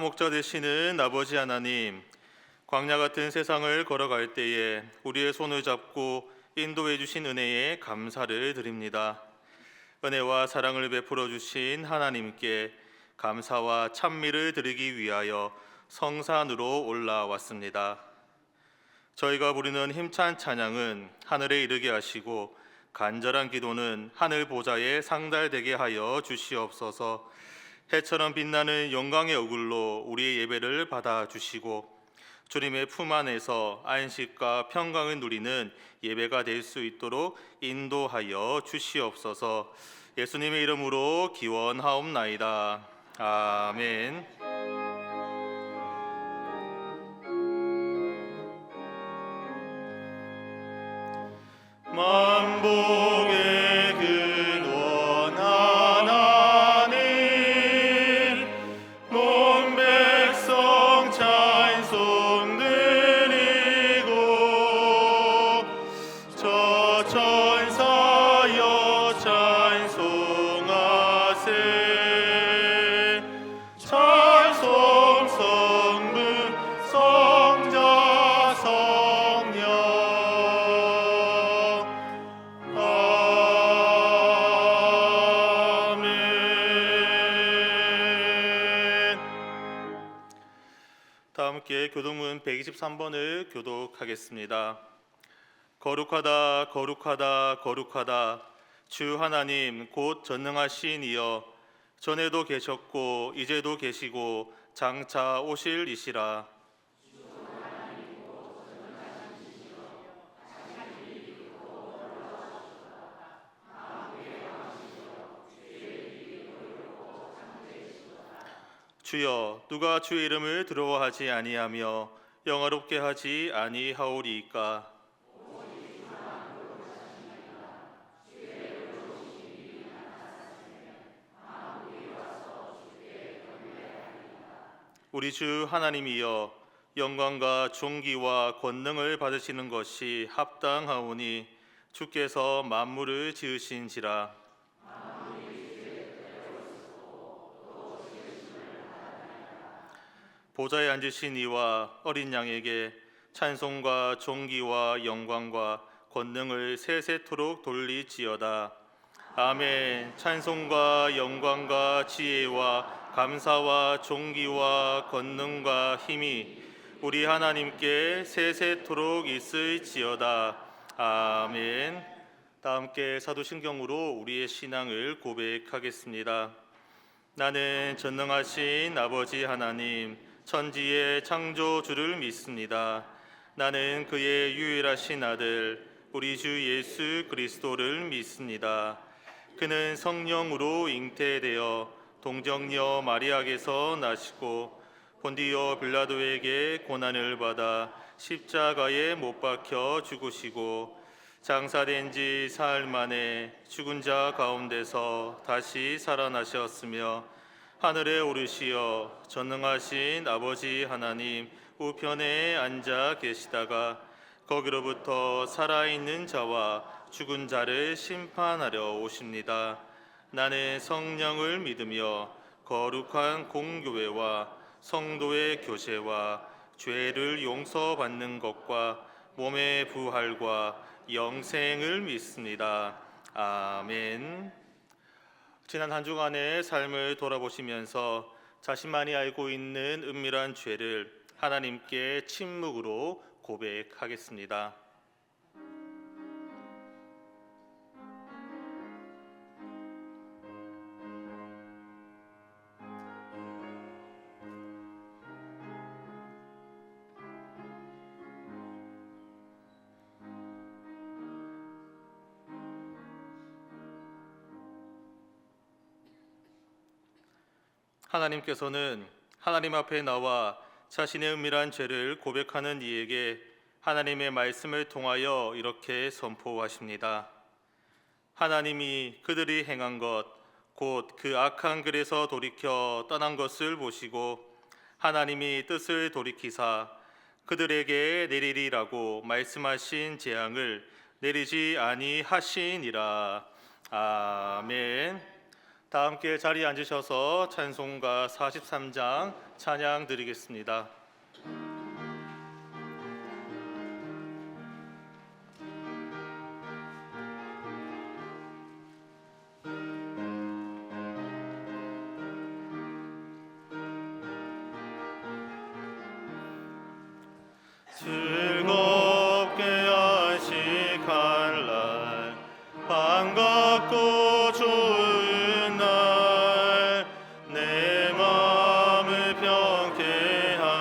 목자 되시는 아버지 하나님, 광야 같은 세상을 걸어갈 때에 우리의 손을 잡고 인도해 주신 은혜에 감사를 드립니다. 은혜와 사랑을 베풀어 주신 하나님께 감사와 찬미를 드리기 위하여 성산으로 올라왔습니다. 저희가 부르는 힘찬 찬양은 하늘에 이르게 하시고 간절한 기도는 하늘 보좌에 상달되게 하여 주시옵소서. 해처럼 빛나는 영광의 얼굴로 우리의 예배를 받아주시고 주님의 품 안에서 안식과 평강을 누리는 예배가 될 수 있도록 인도하여 주시옵소서. 예수님의 이름으로 기원하옵나이다. 아멘. 만복의 근원 하나님, 온 백성 찬송 드리고 저 천사여 찬송하세. 찬송 성부 성자 성령 다 함께 교독문 123번을 교독하겠습니다. 거룩하다 거룩하다 거룩하다 주 하나님 곧 전능하신 이여, 전에도 계셨고 이제도 계시고 장차 오실 이시라. 주여, 누가 주의 이름을 두려워하지 아니하며 영화롭게 하지 아니하오리이까. 우리 주 하나님이여, 영광과 존귀와 권능을 받으시는 것이 합당하오니 주께서 만물을 지으신지라. 보좌에 앉으신 이와 어린 양에게 찬송과 존귀와 영광과 권능을 세세토록 돌리지어다. 아멘. 찬송과 영광과 지혜와 감사와 존귀와 권능과 힘이 우리 하나님께 세세토록 있을지어다. 아멘. 다 함께 사도신경으로 우리의 신앙을 고백하겠습니다. 나는 전능하신 아버지 하나님, 천지의 창조주를 믿습니다. 나는 그의 유일하신 아들 우리 주 예수 그리스도를 믿습니다. 그는 성령으로 잉태되어 동정녀 마리아에게서 나시고 본디오 빌라도에게 고난을 받아 십자가에 못 박혀 죽으시고 장사된 지 사흘 만에 죽은 자 가운데서 다시 살아나셨으며 하늘에 오르시어 전능하신 아버지 하나님 우편에 앉아 계시다가 거기로부터 살아있는 자와 죽은 자를 심판하려 오십니다. 나는 성령을 믿으며 거룩한 공교회와 성도의 교제와 죄를 용서받는 것과 몸의 부활과 영생을 믿습니다. 아멘. 지난 한 주간의 삶을 돌아보시면서 자신만이 알고 있는 은밀한 죄를 하나님께 침묵으로 고백하겠습니다. 하나님께서는 하나님 앞에 나와 자신의 은밀한 죄를 고백하는 이에게 하나님의 말씀을 통하여 이렇게 선포하십니다. 하나님이 그들이 행한 것, 곧 그 악한 길에서 돌이켜 떠난 것을 보시고 하나님이 뜻을 돌이키사 그들에게 내리리라고 말씀하신 재앙을 내리지 아니하시니라. 아멘. 다 함께 자리에 앉으셔서 찬송가 43장 찬양 드리겠습니다. 즐겁게 안식할 날 반갑고 좋은 날 내 마음을 평쾌하니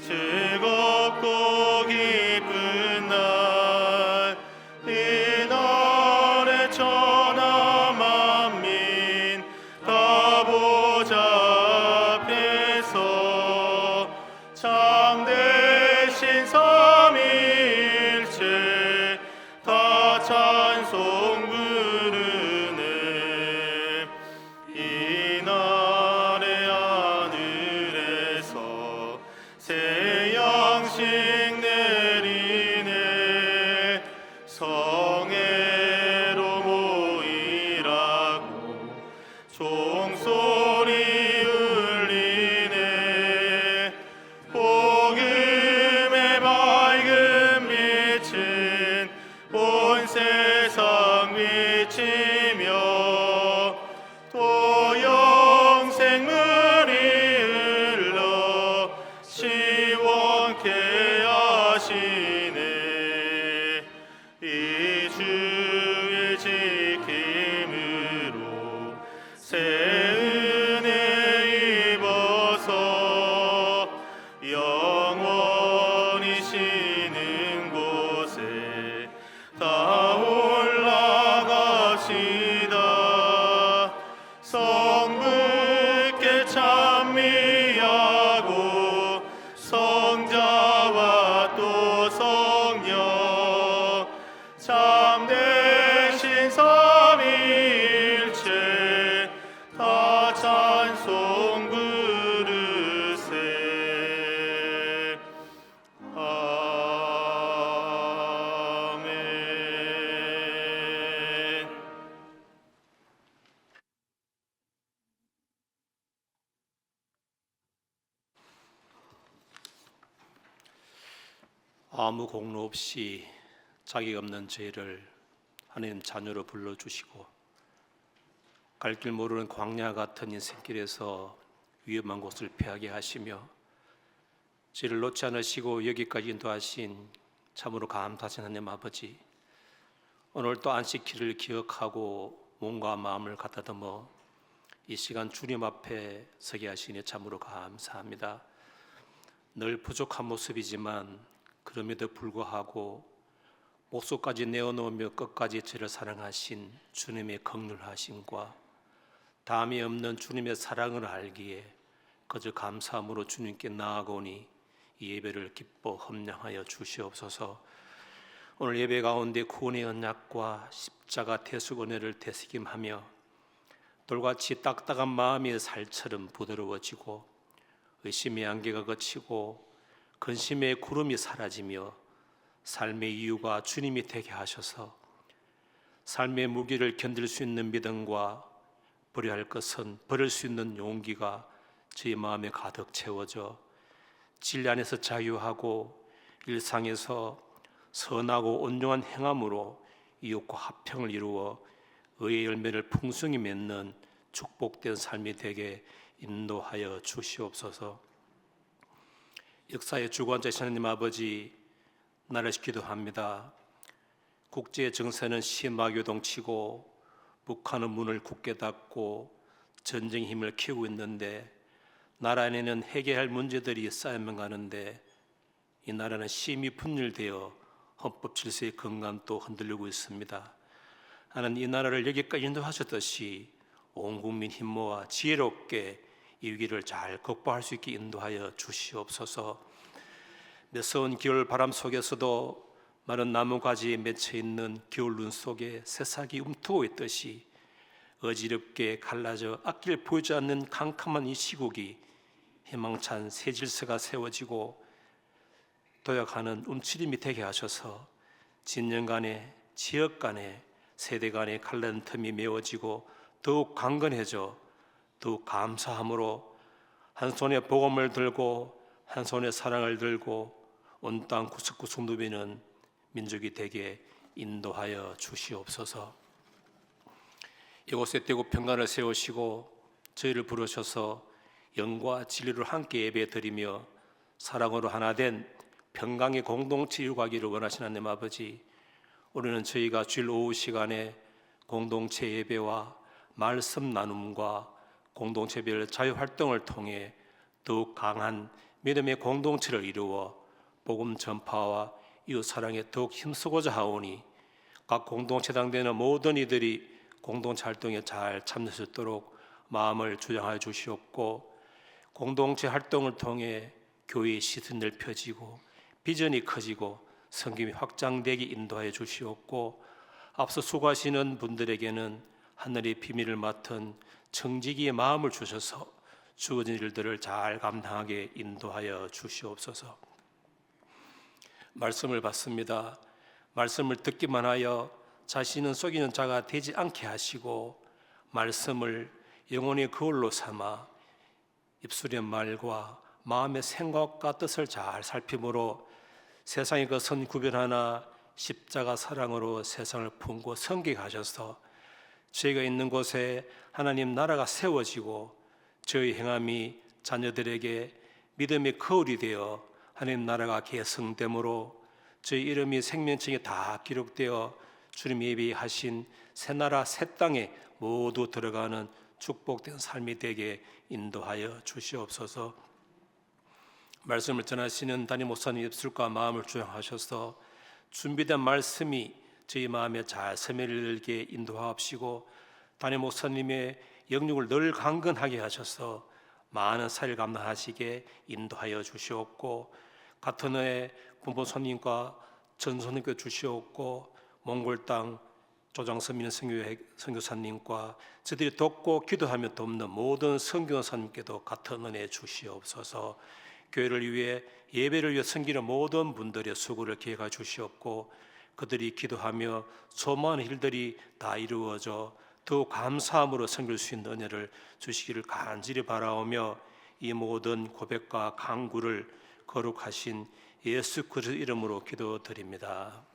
즐겁고 기쁜 날 이 날에 천하 만민 다 보좌 앞에서 참되신 삼위일체 다 찬송 부르네. 이 날의 하늘에서 새 양식 내리네. 성회로 모이라고 종소리 울리네. 복음의 밝은 빛은 온 세상 비치며 또 영생물이 흘러 시원케 하시네. 이 주의 지킴으로 새 은혜 입어서 영원히 쉬는 곳에 다 올라갑시다. 성부께 찬미하고 성자와 또 성령 참되신 삼위일체 다 찬송 부르세. 아멘. 아무 공로 없이 자격 없는 죄를 하나님 자녀로 불러주시고 갈 길 모르는 광야 같은 인생길에서 위험한 곳을 피하게 하시며 죄를 놓지 않으시고 여기까지 인도하신 참으로 감사하신 하나님 아버지, 오늘 또 안식일을 기억하고 몸과 마음을 가다듬어 이 시간 주님 앞에 서게 하시니 참으로 감사합니다. 늘 부족한 모습이지만 그럼에도 불구하고 목숨까지 내어놓으며 끝까지 저를 사랑하신 주님의 긍휼하심과 다함이 없는 주님의 사랑을 알기에 그저 감사함으로 주님께 나아가오니 이 예배를 기뻐 험령하여 주시옵소서. 오늘 예배 가운데 구원의 언약과 십자가 대속 은혜를 되새김하며 돌같이 딱딱한 마음이 살처럼 부드러워지고 의심의 안개가 걷히고 근심의 구름이 사라지며 삶의 이유가 주님이 되게 하셔서 삶의 무게를 견딜 수 있는 믿음과 버려야 할 것은 버릴 수 있는 용기가 저희 마음에 가득 채워져 진리 안에서 자유하고 일상에서 선하고 온전한 행함으로 이웃과 화평을 이루어 의의 열매를 풍성히 맺는 축복된 삶이 되게 인도하여 주시옵소서. 역사의 주관자이신 하나님 아버지, 나를 기도합니다. 국제의 정세는 심하게 요동치고 북한은 문을 굳게 닫고 전쟁의 힘을 키우고 있는데 나라 안에는 해결할 문제들이 쌓여만 가는데 이 나라는 심히 분열되어 헌법 질서의 건강도 흔들리고 있습니다. 하나님, 이 나라를 여기까지 인도하셨듯이 온 국민 힘 모아 지혜롭게 이 위기를 잘 극복할 수 있게 인도하여 주시옵소서. 매서운 겨울 바람 속에서도 마른 나무가지에 맺혀 있는 겨울 눈 속에 새싹이 움트고 있듯이 어지럽게 갈라져 앞길 보이지 않는 캄캄한 이 시국이 희망찬 새 질서가 세워지고 도약하는 움츠림이 되게 하셔서 진영 간에, 지역 간에, 세대 간의 갈라진 틈이 메워지고 더욱 강건해져 더욱 감사함으로 한 손에 복음을 들고 한 손에 사랑을 들고 온 땅 구석구석 누비는 민족이 되게 인도하여 주시옵소서. 이곳에 떼고 평강을 세우시고 저희를 부르셔서 영과 진리로 함께 예배드리며 사랑으로 하나 된 평강의 공동체 이루가기를 원하시는 하나님 아버지, 우리는 저희가 주일 오후 시간에 공동체 예배와 말씀 나눔과 공동체별 자유활동을 통해 더욱 강한 믿음의 공동체를 이루어 복음 전파와 이웃 사랑에 더욱 힘쓰고자 하오니 각 공동체에 해당되는 모든 이들이 공동체 활동에 잘 참여할 수 있도록 마음을 주장하여 주시옵고, 공동체 활동을 통해 교회의 시선이 넓혀지고 비전이 커지고 성김이 확장되게 인도하여 주시옵고, 앞서 수고하시는 분들에게는 하늘의 비밀을 맡은 청지기의 마음을 주셔서 주어진 일들을 잘 감당하게 인도하여 주시옵소서. 말씀을 받습니다. 말씀을 듣기만 하여 자신은 속이는 자가 되지 않게 하시고, 말씀을 영혼의 거울로 삼아 입술의 말과 마음의 생각과 뜻을 잘 살핌으로 세상의 것은 구별하나 십자가 사랑으로 세상을 품고 성결하셔서 저희가 있는 곳에 하나님 나라가 세워지고 저희 행함이 자녀들에게 믿음의 거울이 되어 하나님 나라가 계승됨으로 저희 이름이 생명책에 다 기록되어 주님 예비하신 새 나라 새 땅에 모두 들어가는 축복된 삶이 되게 인도하여 주시옵소서. 말씀을 전하시는 담임 목사님 입술과 마음을 주장하셔서 준비된 말씀이 저희 마음에 잘 스며들게 인도하옵시고, 담임 목사님의 영육을 늘 강건하게 하셔서 많은 사를 감당하시게 인도하여 주시옵고, 같은 해에 분보선님과 전선님께 주시옵고, 몽골 땅 조장선민 선교사님과 저들이 돕고 기도하며 돕는 모든 선교사님께도 같은 은혜 주시옵소서. 교회를 위해 예배를 위해 섬기는 모든 분들의 수고를 기회가 주시옵고, 그들이 기도하며 소망하는 일들이 다 이루어져 더욱 감사함으로 섬길 수 있는 은혜를 주시기를 간절히 바라오며, 이 모든 고백과 간구를 거룩하신 예수 그리스도 이름으로 기도드립니다.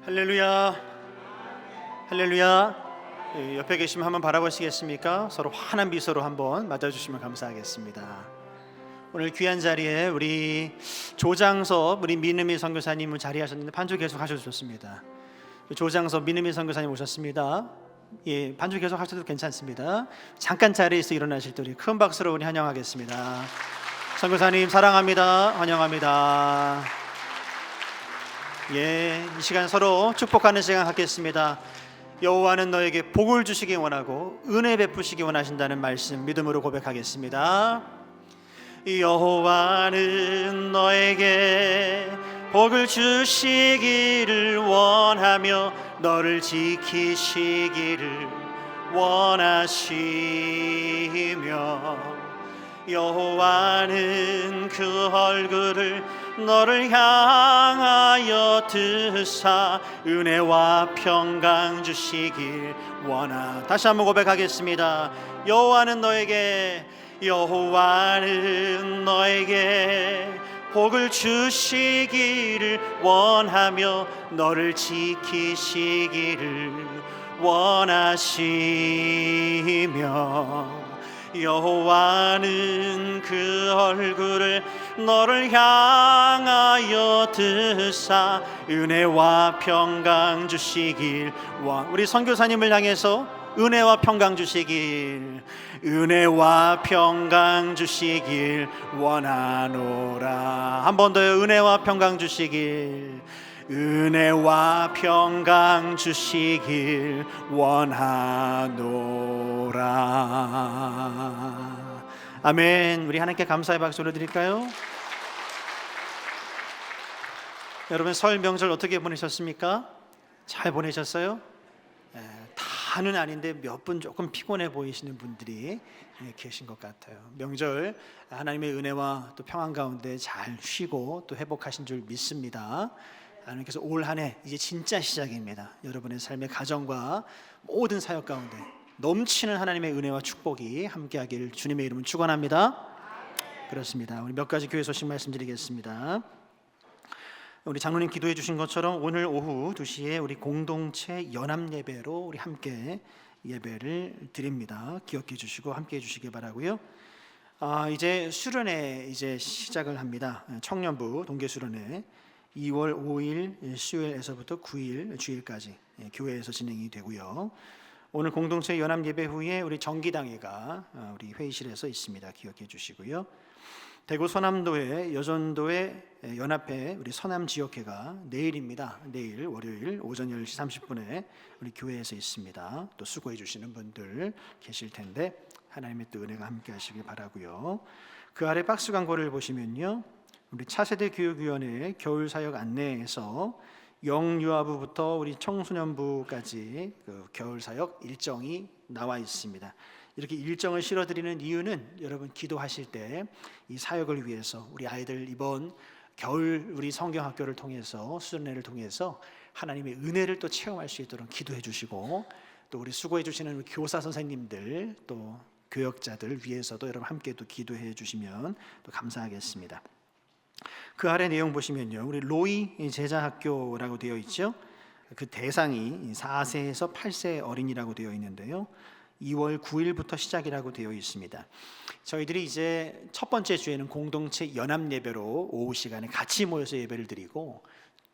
할렐루야, 할렐루야. 옆에 계시면 한번 바라보시겠습니까? 서로 환한 미소로 한번 맞아주시면 감사하겠습니다. 오늘 귀한 자리에 우리 조장섭 우리 민음이 선교사님은 자리하셨는데 반주 계속 하셔도 좋습니다. 조장섭 민음이 선교사님 오셨습니다. 예, 반주 계속 하셔도 괜찮습니다. 잠깐 자리에서 일어나실 때 우리 큰 박수로 우리 환영하겠습니다. 선교사님 사랑합니다. 환영합니다. 예, 이 시간 서로 축복하는 시간 갖겠습니다. 여호와는 너에게 복을 주시기 원하고 은혜 베푸시기 원하신다는 말씀 믿음으로 고백하겠습니다. 여호와는 너에게 복을 주시기를 원하며 너를 지키시기를 원하시며, 여호와는 그 얼굴을 너를 향하여 드사 은혜와 평강 주시길 원하. 다시 한번 고백하겠습니다. 여호와는 너에게 복을 주시기를 원하며 너를 지키시기를 원하시며, 여호와는 그 얼굴을 너를 향하여 드사 은혜와 평강 주시길 원. 우리 선교사님을 향해서 은혜와 평강 주시길, 은혜와 평강 주시길 원하노라. 한 번 더요. 은혜와 평강 주시길, 은혜와 평강 주시길 원하노라. 아멘. 우리 하나님께 감사의 박수를 드릴까요? 여러분, 설 명절 어떻게 보내셨습니까? 잘 보내셨어요? 다는 아닌데 몇 분 조금 피곤해 보이시는 분들이 계신 것 같아요. 명절 하나님의 은혜와 또 평안 가운데 잘 쉬고 또 회복하신 줄 믿습니다. 하나님께서 올 한 해 이제 진짜 시작입니다. 여러분의 삶의 가정과 모든 사역 가운데 넘치는 하나님의 은혜와 축복이 함께하기를 주님의 이름으로 축원합니다. 그렇습니다. 우리 몇 가지 교회 소식 말씀드리겠습니다. 우리 장로님 기도해 주신 것처럼 오늘 오후 2시에 우리 공동체 연합 예배로 우리 함께 예배를 드립니다. 기억해 주시고 함께 해 주시기 바라고요. 이제 수련회 이제 시작을 합니다. 청년부 동계 수련회 2월 5일 수요일에서부터 9일 주일까지 교회에서 진행이 되고요. 오늘 공동체 연합 예배 후에 우리 정기당회가 우리 회의실에서 있습니다. 기억해 주시고요. 대구 서남도의 여전도의 연합회 우리 서남 지역회가 내일입니다. 내일 월요일 오전 10시 30분에 우리 교회에서 있습니다. 또 수고해 주시는 분들 계실 텐데 하나님의 또 은혜가 함께 하시길 바라고요. 그 아래 박스 광고를 보시면요. 우리 차세대 교육위원회 겨울 사역 안내에서 영유아부부터 우리 청소년부까지 그 겨울 사역 일정이 나와 있습니다. 이렇게 일정을 실어드리는 이유는 여러분 기도하실 때 이 사역을 위해서 우리 아이들 이번 겨울 우리 성경학교를 통해서 수련회를 통해서 하나님의 은혜를 또 체험할 수 있도록 기도해 주시고 또 우리 수고해 주시는 우리 교사 선생님들 또 교역자들 위해서도 여러분 함께 또 기도해 주시면 또 감사하겠습니다. 그 아래 내용 보시면요. 우리 로이 제자학교라고 되어 있죠. 그 대상이 4세에서 8세 어린이라고 되어 있는데요. 2월 9일부터 시작이라고 되어 있습니다. 저희들이 이제 첫 번째 주에는 공동체 연합 예배로 오후 시간에 같이 모여서 예배를 드리고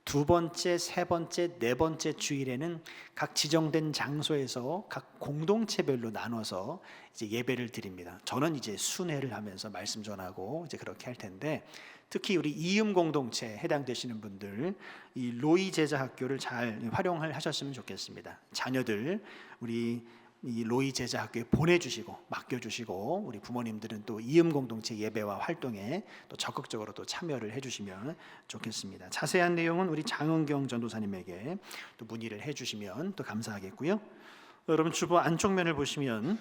두 번째, 세 번째, 네 번째 주일에는 각 지정된 장소에서 각 공동체별로 나눠서 이제 예배를 드립니다. 저는 이제 순회를 하면서 말씀 전하고 이제 그렇게 할 텐데 특히 우리 이음 공동체 해당되시는 분들 이 로이 제자학교를 잘 활용을 하셨으면 좋겠습니다. 자녀들 우리 이 로이 제자학교에 보내주시고 맡겨주시고 우리 부모님들은 또 이음 공동체 예배와 활동에 또 적극적으로 또 참여를 해주시면 좋겠습니다. 자세한 내용은 우리 장은경 전도사님에게 또 문의를 해주시면 또 감사하겠고요. 여러분 주보 안쪽 면을 보시면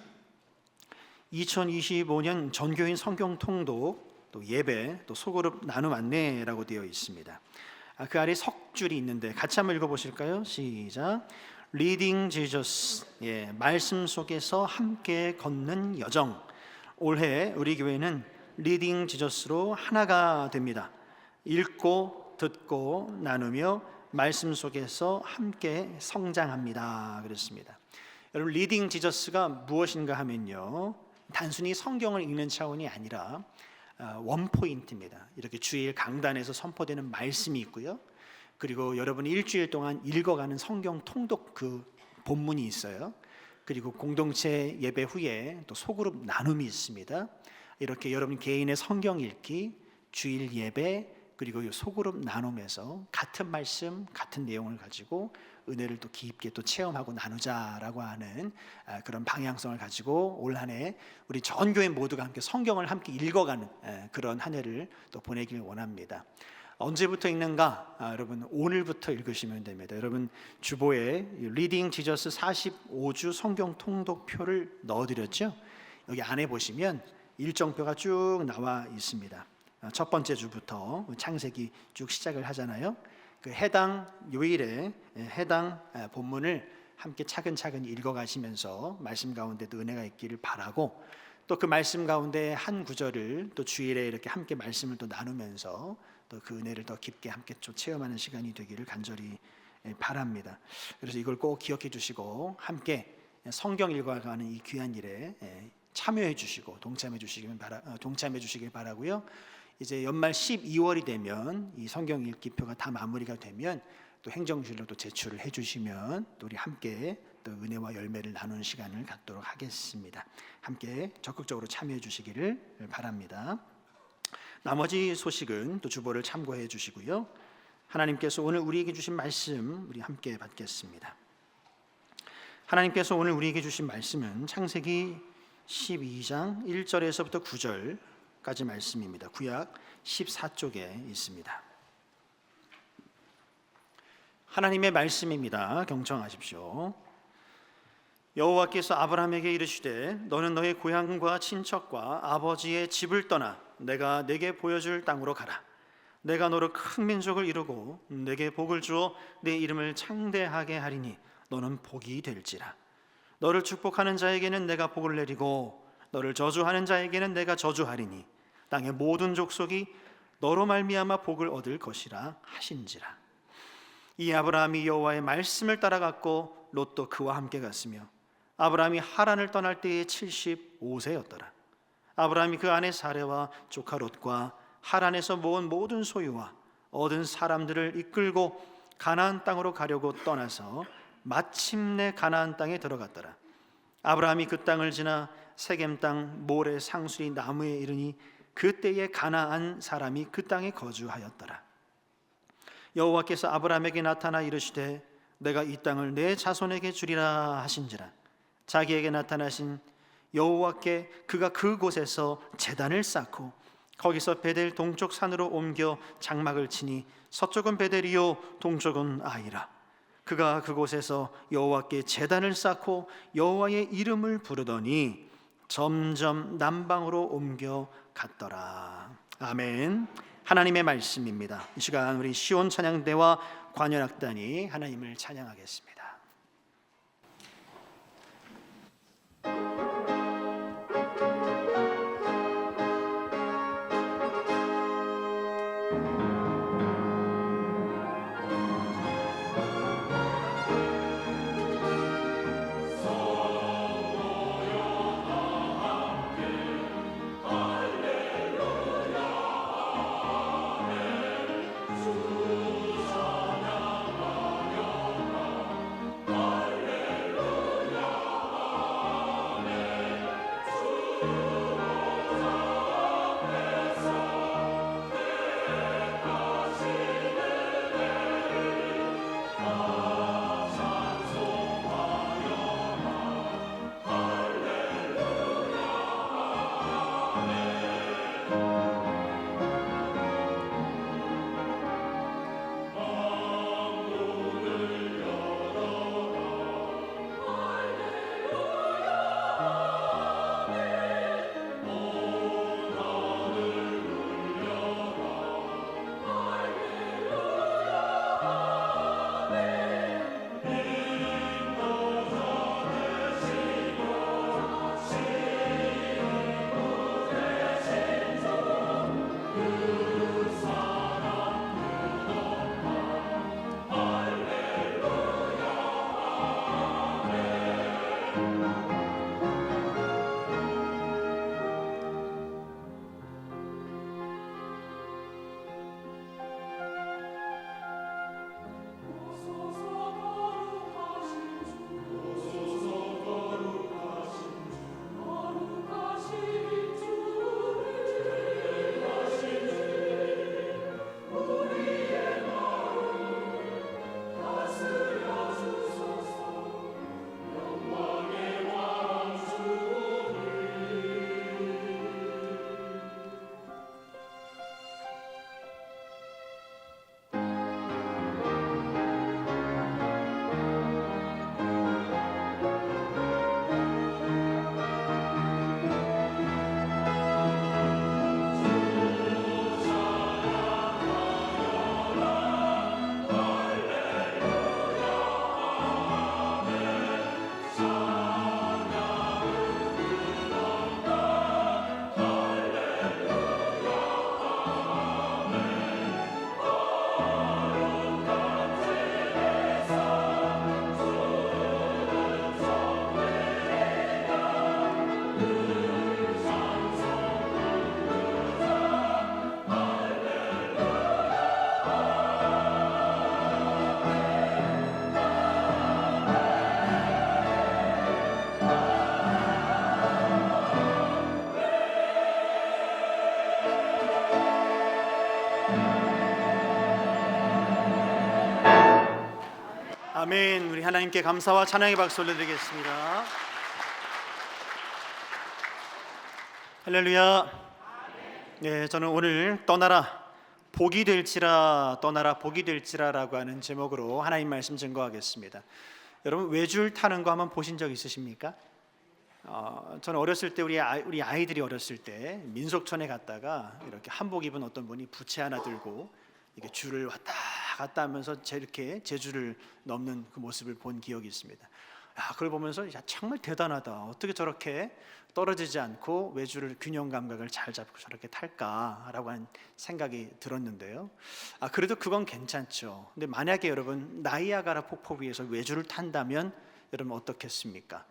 2025년 전교인 성경 통독 또 예배 또 소그룹 나눔 안내라고 되어 있습니다. 그 아래 석 줄이 있는데 같이 한번 읽어보실까요? 시작. Reading Jesus, 말씀 속에서 함께 걷는 여정. 올해 우리 교회는 Reading Jesus로 하나가 됩니다. 읽고 듣고 나누며 말씀 속에서 함께 성장합니다. 그렇습니다. 여러분 Reading Jesus가 무엇인가 하면요, 단순히 성경을 읽는 차원이 아니라 원포인트입니다. 이렇게 주일 강단에서 선포되는 말씀이 있고요. 그리고 여러분이 일주일 동안 읽어가는 성경 통독 그 본문이 있어요. 그리고 공동체 예배 후에 또 소그룹 나눔이 있습니다. 이렇게 여러분 개인의 성경 읽기, 주일 예배, 그리고 소그룹 나눔에서 같은 말씀, 같은 내용을 가지고 은혜를 또 깊게 또 체험하고 나누자라고 하는 그런 방향성을 가지고 올 한 해 우리 전 교회 모두가 함께 성경을 함께 읽어가는 그런 한 해를 또 보내길 원합니다. 언제부터 읽는가? 여러분 오늘부터 읽으시면 됩니다. 여러분 주보에 리딩 지저스 45주 성경 통독표를 넣어드렸죠. 여기 안에 보시면 일정표가 쭉 나와 있습니다. 첫 번째 주부터 창세기 쭉 시작을 하잖아요. 그 해당 요일에 해당 본문을 함께 차근차근 읽어가시면서 말씀 가운데도 은혜가 있기를 바라고, 또 그 말씀 가운데 한 구절을 또 주일에 이렇게 함께 말씀을 또 나누면서 또 그 은혜를 더 깊게 함께 좀 체험하는 시간이 되기를 간절히 바랍니다. 그래서 이걸 꼭 기억해 주시고 함께 성경 읽어가는 이 귀한 일에 참여해 주시고 동참해 주시길 바라고요. 이제 연말 12월이 되면 이 성경 읽기표가 다 마무리가 되면 또 행정실로 또 제출을 해주시면 또 우리 함께 또 은혜와 열매를 나누는 시간을 갖도록 하겠습니다. 함께 적극적으로 참여해 주시기를 바랍니다. 나머지 소식은 또 주보를 참고해 주시고요. 하나님께서 오늘 우리에게 주신 말씀 우리 함께 받겠습니다. 하나님께서 오늘 우리에게 주신 말씀은 창세기 12장 1절에서부터 9절까지 말씀입니다. 구약 14쪽에 있습니다. 하나님의 말씀입니다. 경청하십시오. 여호와께서 아브라함에게 이르시되 너는 너의 고향과 친척과 아버지의 집을 떠나 내가 내게 보여줄 땅으로 가라. 내가 너로 큰 민족을 이루고 내게 복을 주어 내 이름을 창대하게 하리니 너는 복이 될지라. 너를 축복하는 자에게는 내가 복을 내리고 너를 저주하는 자에게는 내가 저주하리니 땅의 모든 족속이 너로 말미암아 복을 얻을 것이라 하신지라. 이 아브라함이 여호와의 말씀을 따라갔고 롯도 그와 함께 갔으며 아브라함이 하란을 떠날 때에 75세였더라. 아브라함이 그 아내 사레와 조카 롯과 하란에서 모은 모든 소유와 얻은 사람들을 이끌고 가나안 땅으로 가려고 떠나서 마침내 가나안 땅에 들어갔더라. 아브라함이 그 땅을 지나 세겜 땅 모래 상수리 나무에 이르니 그때에 가나안 사람이 그 땅에 거주하였더라. 여호와께서 아브라함에게 나타나 이르시되 내가 이 땅을 내 자손에게 주리라 하신지라. 자기에게 나타나신 여호와께 그가 그곳에서 제단을 쌓고 거기서 베델 동쪽 산으로 옮겨 장막을 치니 서쪽은 베델이요 동쪽은 아이라. 그가 그곳에서 여호와께 제단을 쌓고 여호와의 이름을 부르더니 점점 남방으로 옮겨 갔더라. 아멘. 하나님의 말씀입니다. 이 시간 우리 시온 찬양대와 관현악단이 하나님을 찬양하겠습니다. 아멘. 우리 하나님께 감사와 찬양의 박수 올려드리겠습니다. 할렐루야. 네, 저는 오늘 떠나라 복이 될지라, 떠나라 복이 될지라라고 하는 제목으로 하나님 말씀 증거하겠습니다. 여러분, 외줄 타는 거 한번 보신 적 있으십니까? 저는 어렸을 때 우리 아이들이 어렸을 때 민속촌에 갔다가 이렇게 한복 입은 어떤 분이 부채 하나 들고 이렇게 줄을 왔다 갔다 하면서 이렇게 제줄을 넘는 그 모습을 본 기억이 있습니다. 그걸 보면서 야, 정말 대단하다. 어떻게 저렇게 떨어지지 않고 외줄을 균형 감각을 잘 잡고 저렇게 탈까라고 하는 생각이 들었는데요. 그래도 그건 괜찮죠. 근데 만약에 여러분 나이아가라 폭포 위에서 외줄을 탄다면 여러분 어떻겠습니까?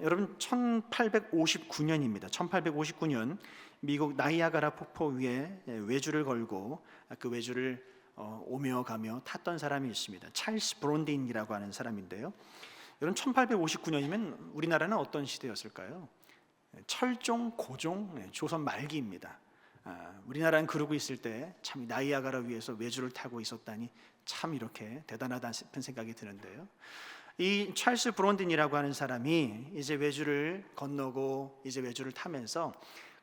여러분 1859년입니다. 1859년 미국 나이아가라 폭포 위에 외줄을 걸고 그 외줄을 오며 가며 탔던 사람이 있습니다. 찰스 브론딘이라고 하는 사람인데요. 여러분 1859년이면 우리나라는 어떤 시대였을까요? 철종, 고종, 조선 말기입니다. 우리나라는 그러고 있을 때 참 나이아가라 위에서 외줄을 타고 있었다니 참 이렇게 대단하다 싶은 생각이 드는데요. 이 찰스 브론딘이라고 하는 사람이 이제 외줄을 건너고 이제 외줄을 타면서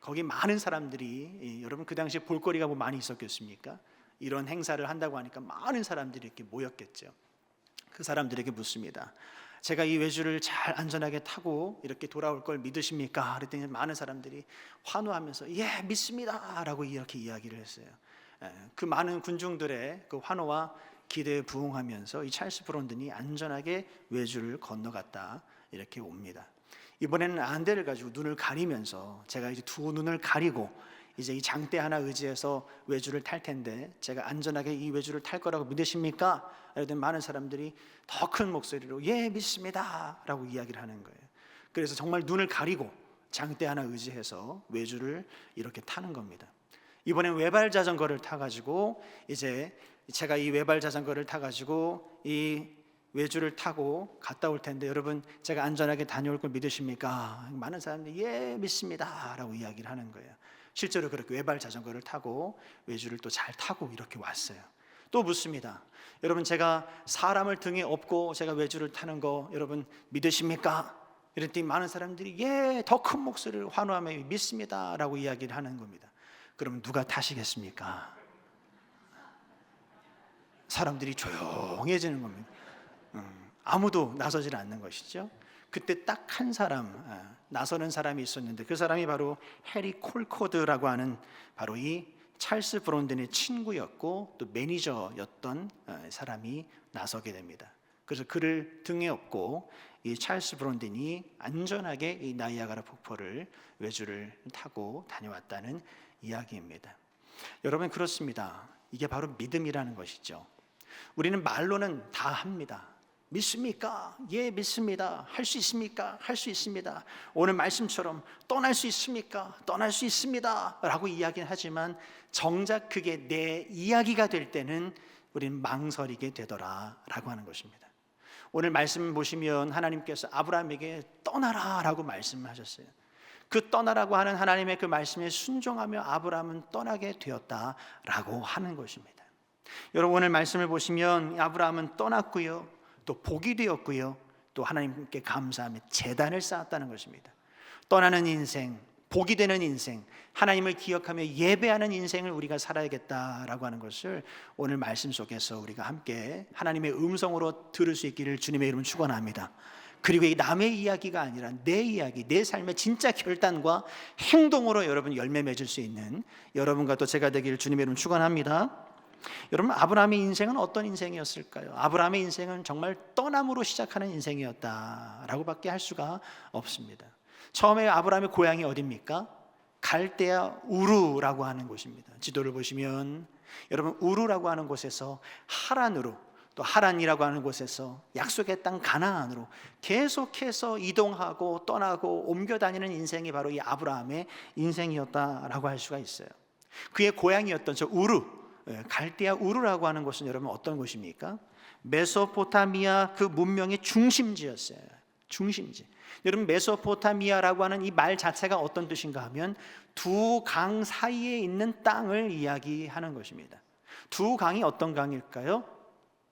거기 많은 사람들이, 여러분 그 당시에 볼거리가 뭐 많이 있었겠습니까? 이런 행사를 한다고 하니까 많은 사람들이 이렇게 모였겠죠. 그 사람들에게 묻습니다. 제가 이 외줄을 잘 안전하게 타고 이렇게 돌아올 걸 믿으십니까? 그랬더니 많은 사람들이 환호하면서 예, 믿습니다 라고 이렇게 이야기를 했어요. 그 많은 군중들의 그 환호와 기대에 부응하면서 이 찰스 브론든이 안전하게 외줄을 건너갔다 이렇게 옵니다. 이번에는 안대를 가지고 눈을 가리면서 제가 이제 두 눈을 가리고 이제 이 장대 하나 의지해서 외줄을 탈 텐데 제가 안전하게 이 외줄을 탈 거라고 믿으십니까? 그랬더니 많은 사람들이 더 큰 목소리로 예, 믿습니다 라고 이야기를 하는 거예요. 그래서 정말 눈을 가리고 장대 하나 의지해서 외줄을 이렇게 타는 겁니다. 이번엔 외발 자전거를 타가지고 이제 제가 이 외발 자전거를 타가지고 이 외줄을 타고 갔다 올 텐데 여러분 제가 안전하게 다녀올 걸 믿으십니까? 많은 사람들이 예, 믿습니다 라고 이야기를 하는 거예요. 실제로 그렇게 외발 자전거를 타고 외줄을 또 잘 타고 이렇게 왔어요. 또 묻습니다. 여러분 제가 사람을 등에 업고 제가 외줄을 타는 거 여러분 믿으십니까? 이랬더니 많은 사람들이 예, 더 큰 목소리를 환호하며 믿습니다 라고 이야기를 하는 겁니다. 그러면 누가 타시겠습니까? 사람들이 조용해지는 겁니다. 아무도 나서질 않는 것이죠. 그때 딱 한 사람, 나서는 사람이 있었는데 그 사람이 바로 해리 콜코드라고 하는 바로 이 찰스 브론든의 친구였고 또 매니저였던 사람이 나서게 됩니다. 그래서 그를 등에 업고 이 찰스 브론든이 안전하게 이 나이아가라 폭포를 외줄을 타고 다녀왔다는 이야기입니다. 여러분 그렇습니다. 이게 바로 믿음이라는 것이죠. 우리는 말로는 다 합니다. 믿습니까? 예, 믿습니다. 할 수 있습니까? 할 수 있습니다. 오늘 말씀처럼 떠날 수 있습니까? 떠날 수 있습니다 라고 이야기는 하지만 정작 그게 내 이야기가 될 때는 우리는 망설이게 되더라 라고 하는 것입니다. 오늘 말씀 보시면 하나님께서 아브라함에게 떠나라 라고 말씀하셨어요. 그 떠나라고 하는 하나님의 그 말씀에 순종하며 아브라함은 떠나게 되었다라고 하는 것입니다. 여러분 오늘 말씀을 보시면 아브라함은 떠났고요, 또 복이 되었고요, 또 하나님께 감사하며 제단을 쌓았다는 것입니다. 떠나는 인생, 복이 되는 인생, 하나님을 기억하며 예배하는 인생을 우리가 살아야겠다라고 하는 것을 오늘 말씀 속에서 우리가 함께 하나님의 음성으로 들을 수 있기를 주님의 이름으로 축원합니다. 그리고 이 남의 이야기가 아니라 내 이야기, 내 삶의 진짜 결단과 행동으로 여러분 열매 맺을 수 있는 여러분과 또 제가 되기를 주님의 이름으로 축원합니다. 여러분 아브라함의 인생은 어떤 인생이었을까요? 아브라함의 인생은 정말 떠남으로 시작하는 인생이었다라고 밖에 할 수가 없습니다. 처음에 아브라함의 고향이 어디입니까? 갈대아 우르라고 하는 곳입니다. 지도를 보시면 여러분 우르라고 하는 곳에서 하란으로, 또 하란이라고 하는 곳에서 약속의 땅 가나안으로 계속해서 이동하고 떠나고 옮겨 다니는 인생이 바로 이 아브라함의 인생이었다라고 할 수가 있어요. 그의 고향이었던 저 우르, 갈대아 우르라고 하는 곳은 여러분 어떤 곳입니까? 메소포타미아 그 문명의 중심지였어요. 중심지. 여러분 메소포타미아라고 하는 이 말 자체가 어떤 뜻인가 하면 두 강 사이에 있는 땅을 이야기하는 것입니다. 두 강이 어떤 강일까요?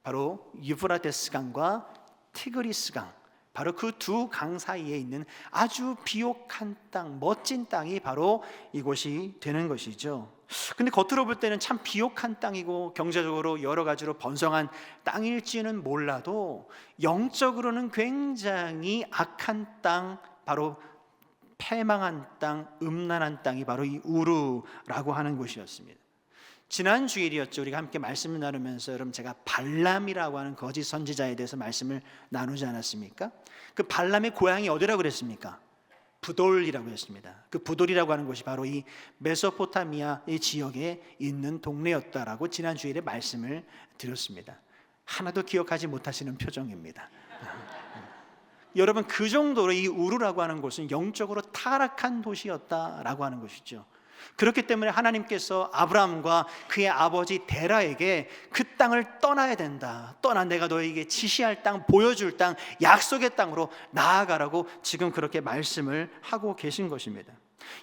바로 유브라데스 강과 티그리스 강, 바로 그 두 강 사이에 있는 아주 비옥한 땅, 멋진 땅이 바로 이곳이 되는 것이죠. 근데 겉으로 볼 때는 참 비옥한 땅이고 경제적으로 여러 가지로 번성한 땅일지는 몰라도 영적으로는 굉장히 악한 땅, 바로 패망한 땅, 음란한 땅이 바로 이 우르라고 하는 곳이었습니다. 지난 주일이었죠. 우리가 함께 말씀을 나누면서 여러분 제가 발람이라고 하는 거짓 선지자에 대해서 말씀을 나누지 않았습니까? 그 발람의 고향이 어디라고 그랬습니까? 부돌이라고 했습니다. 그 부돌이라고 하는 곳이 바로 이 메소포타미아의 지역에 있는 동네였다라고 지난 주일에 말씀을 드렸습니다. 하나도 기억하지 못하시는 표정입니다. 여러분, 그 정도로 이 우르라고 하는 곳은 영적으로 타락한 도시였다라고 하는 것이죠. 그렇기 때문에 하나님께서 아브라함과 그의 아버지 데라에게 그 땅을 떠나야 된다, 떠나 내가 너에게 지시할 땅, 보여줄 땅, 약속의 땅으로 나아가라고 지금 그렇게 말씀을 하고 계신 것입니다.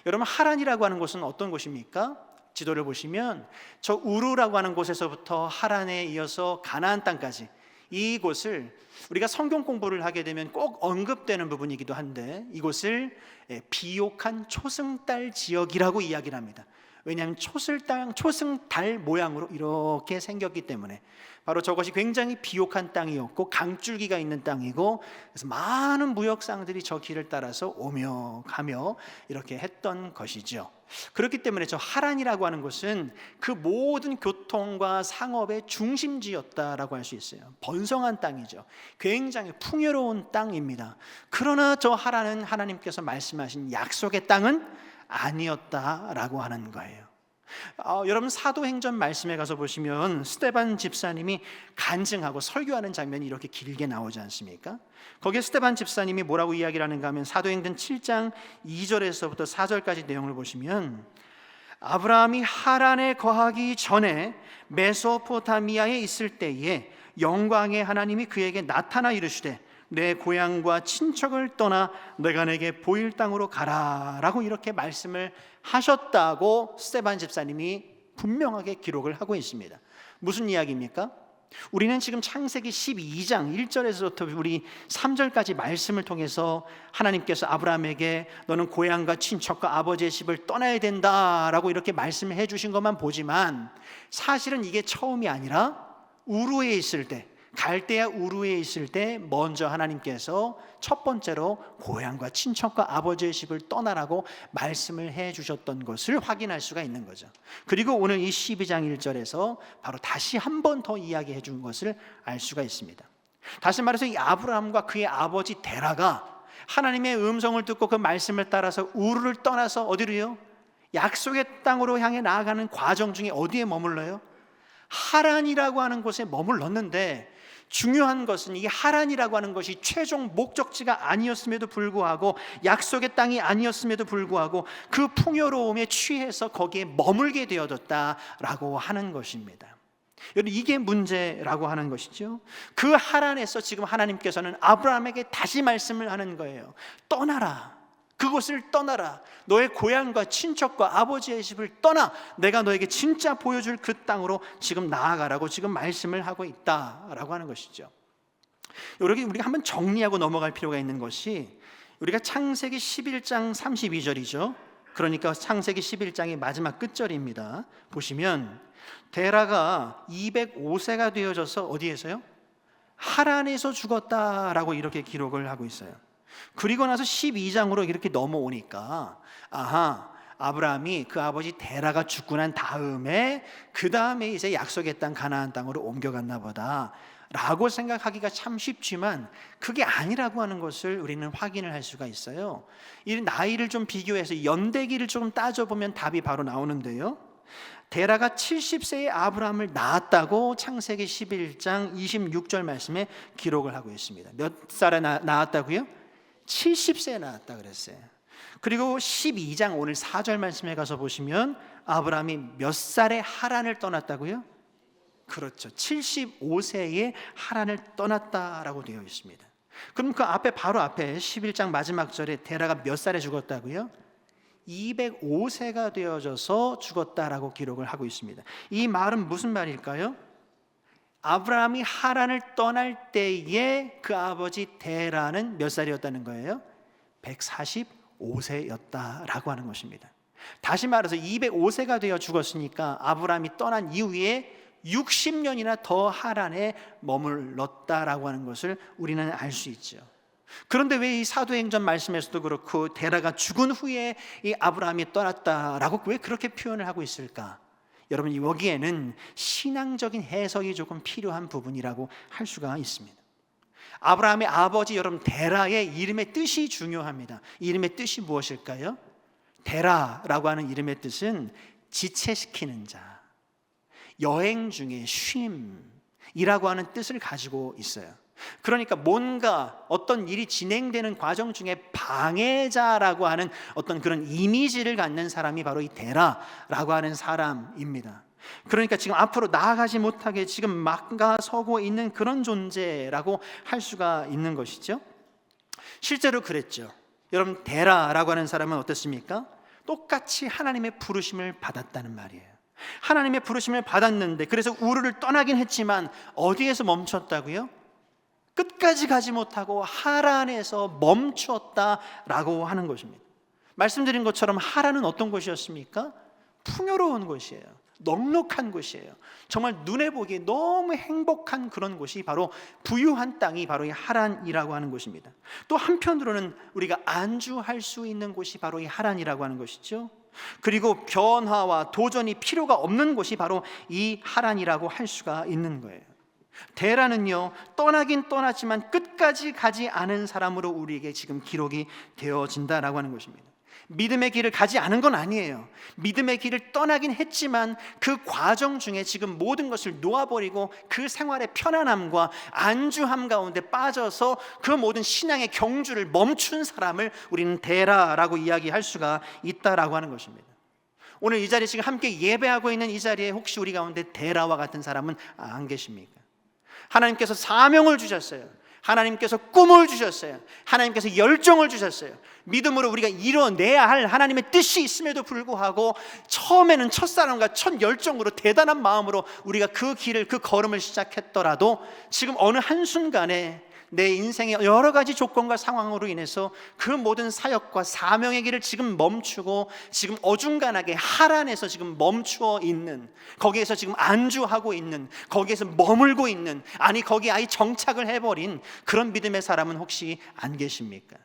여러분, 하란이라고 하는 곳은 어떤 곳입니까? 지도를 보시면 저 우르라고 하는 곳에서부터 하란에 이어서 가나안 땅까지, 이곳을 우리가 성경 공부를 하게 되면 꼭 언급되는 부분이기도 한데 이곳을 비옥한 초승달 지역이라고 이야기를 합니다. 왜냐하면 초승달 모양으로 이렇게 생겼기 때문에 바로 저것이 굉장히 비옥한 땅이었고 강줄기가 있는 땅이고, 그래서 많은 무역상들이 저 길을 따라서 오며 가며 이렇게 했던 것이죠. 그렇기 때문에 저 하란이라고 하는 곳은 그 모든 교통과 상업의 중심지였다라고 할 수 있어요. 번성한 땅이죠. 굉장히 풍요로운 땅입니다. 그러나 저 하란은 하나님께서 말씀하신 약속의 땅은 아니었다라고 하는 거예요. 여러분, 사도행전 말씀에 가서 보시면 스데반 집사님이 간증하고 설교하는 장면이 이렇게 길게 나오지 않습니까? 거기에 스데반 집사님이 뭐라고 이야기를 하는가 하면 사도행전 7장 2절에서부터 4절까지 내용을 보시면, 아브라함이 하란에 거하기 전에 메소포타미아에 있을 때에 영광의 하나님이 그에게 나타나 이르시되 내 고향과 친척을 떠나 내가 내게 보일 땅으로 가라라고 이렇게 말씀을 하셨다고 스데반 집사님이 분명하게 기록을 하고 있습니다. 무슨 이야기입니까? 우리는 지금 창세기 12장 1절에서부터 우리 3절까지 말씀을 통해서 하나님께서 아브라함에게 너는 고향과 친척과 아버지의 집을 떠나야 된다라고 이렇게 말씀을 해주신 것만 보지만, 사실은 이게 처음이 아니라 우르에 있을 때, 갈대아 우르에 있을 때 먼저 하나님께서 첫 번째로 고향과 친척과 아버지의 집을 떠나라고 말씀을 해 주셨던 것을 확인할 수가 있는 거죠. 그리고 오늘 이 12장 1절에서 바로 다시 한 번 더 이야기해 준 것을 알 수가 있습니다. 다시 말해서 이 아브라함과 그의 아버지 데라가 하나님의 음성을 듣고 그 말씀을 따라서 우르를 떠나서 어디로요? 약속의 땅으로 향해 나아가는 과정 중에 어디에 머물러요? 하란이라고 하는 곳에 머물렀는데, 중요한 것은 이 하란이라고 하는 것이 최종 목적지가 아니었음에도 불구하고, 약속의 땅이 아니었음에도 불구하고 그 풍요로움에 취해서 거기에 머물게 되어졌다라고 하는 것입니다. 여러분, 이게 문제라고 하는 것이죠. 그 하란에서 지금 하나님께서는 아브라함에게 다시 말씀을 하는 거예요. 떠나라. 그곳을 떠나라. 너의 고향과 친척과 아버지의 집을 떠나 내가 너에게 진짜 보여줄 그 땅으로 지금 나아가라고 지금 말씀을 하고 있다라고 하는 것이죠. 여기 우리가 한번 정리하고 넘어갈 필요가 있는 것이, 우리가 창세기 11장 32절이죠. 그러니까 창세기 11장의 마지막 끝절입니다. 보시면 데라가 205세가 되어져서 어디에서요? 하란에서 죽었다라고 이렇게 기록을 하고 있어요. 그리고 나서 12장으로 이렇게 넘어오니까, 아브라함이 그 아버지 데라가 죽고 난 다음에 그 다음에 이제 약속의 땅 가나안 땅으로 옮겨갔나 보다 라고 생각하기가 참 쉽지만 그게 아니라고 하는 것을 우리는 확인을 할 수가 있어요. 이 나이를 좀 비교해서 연대기를 조금 따져보면 답이 바로 나오는데요, 데라가 70세의 아브라함을 낳았다고 창세기 11장 26절 말씀에 기록을 하고 있습니다. 몇 살에 낳았다고요? 70세에 낳았다 그랬어요. 그리고 12장 오늘 4절 말씀에 가서 보시면 아브라함이 몇 살에 하란을 떠났다고요? 그렇죠. 75세에 하란을 떠났다라고 되어 있습니다. 그럼 그 앞에 바로 앞에 11장 마지막 절에 데라가 몇 살에 죽었다고요? 205세가 되어져서 죽었다라고 기록을 하고 있습니다. 이 말은 무슨 말일까요? 아브라함이 하란을 떠날 때에 그 아버지 데라는 몇 살이었다는 거예요? 145세였다라고 하는 것입니다. 다시 말해서 205세가 되어 죽었으니까 아브라함이 떠난 이후에 60년이나 더 하란에 머물렀다라고 하는 것을 우리는 알 수 있죠. 그런데 왜 이 사도행전 말씀에서도 그렇고 데라가 죽은 후에 이 아브라함이 떠났다라고 왜 그렇게 표현을 하고 있을까? 여러분, 여기에는 신앙적인 해석이 조금 필요한 부분이라고 할 수가 있습니다. 아브라함의 아버지 여러분 데라의 이름의 뜻이 중요합니다. 이 이름의 뜻이 무엇일까요? 데라라고 하는 이름의 뜻은 지체시키는 자, 여행 중에 쉼이라고 하는 뜻을 가지고 있어요. 그러니까 뭔가 어떤 일이 진행되는 과정 중에 방해자라고 하는 어떤 그런 이미지를 갖는 사람이 바로 이 데라라고 하는 사람입니다. 그러니까 지금 앞으로 나아가지 못하게 지금 막아서고 있는 그런 존재라고 할 수가 있는 것이죠. 실제로 그랬죠. 여러분, 데라라고 하는 사람은 어떻습니까? 똑같이 하나님의 부르심을 받았다는 말이에요. 하나님의 부르심을 받았는데 그래서 우르를 떠나긴 했지만 어디에서 멈췄다고요? 끝까지 가지 못하고 하란에서 멈추었다라고 하는 것입니다. 말씀드린 것처럼 하란은 어떤 곳이었습니까? 풍요로운 곳이에요. 넉넉한 곳이에요. 정말 눈에 보기에 너무 행복한 그런 곳이 바로 부유한 땅이 바로 이 하란이라고 하는 곳입니다. 또 한편으로는 우리가 안주할 수 있는 곳이 바로 이 하란이라고 하는 것이죠. 그리고 변화와 도전이 필요가 없는 곳이 바로 이 하란이라고 할 수가 있는 거예요. 데라는요, 떠나긴 떠났지만 끝까지 가지 않은 사람으로 우리에게 지금 기록이 되어진다라고 하는 것입니다. 믿음의 길을 가지 않은 건 아니에요. 믿음의 길을 떠나긴 했지만 그 과정 중에 지금 모든 것을 놓아버리고 그 생활의 편안함과 안주함 가운데 빠져서 그 모든 신앙의 경주를 멈춘 사람을 우리는 데라라고 이야기할 수가 있다라고 하는 것입니다. 오늘 이 자리에 지금 함께 예배하고 있는 이 자리에 혹시 우리 가운데 데라와 같은 사람은 안 계십니까? 하나님께서 사명을 주셨어요. 하나님께서 꿈을 주셨어요. 하나님께서 열정을 주셨어요. 믿음으로 우리가 이뤄내야 할 하나님의 뜻이 있음에도 불구하고 처음에는 첫사랑과 첫 열정으로 대단한 마음으로 우리가 그 길을, 그 걸음을 시작했더라도 지금 어느 한순간에 내 인생의 여러 가지 조건과 상황으로 인해서 그 모든 사역과 사명의 길을 지금 멈추고 지금 어중간하게 하란에서 지금 멈추어 있는, 거기에서 지금 안주하고 있는, 거기에서 머물고 있는, 아니 거기에 아예 정착을 해버린 그런 믿음의 사람은 혹시 안 계십니까?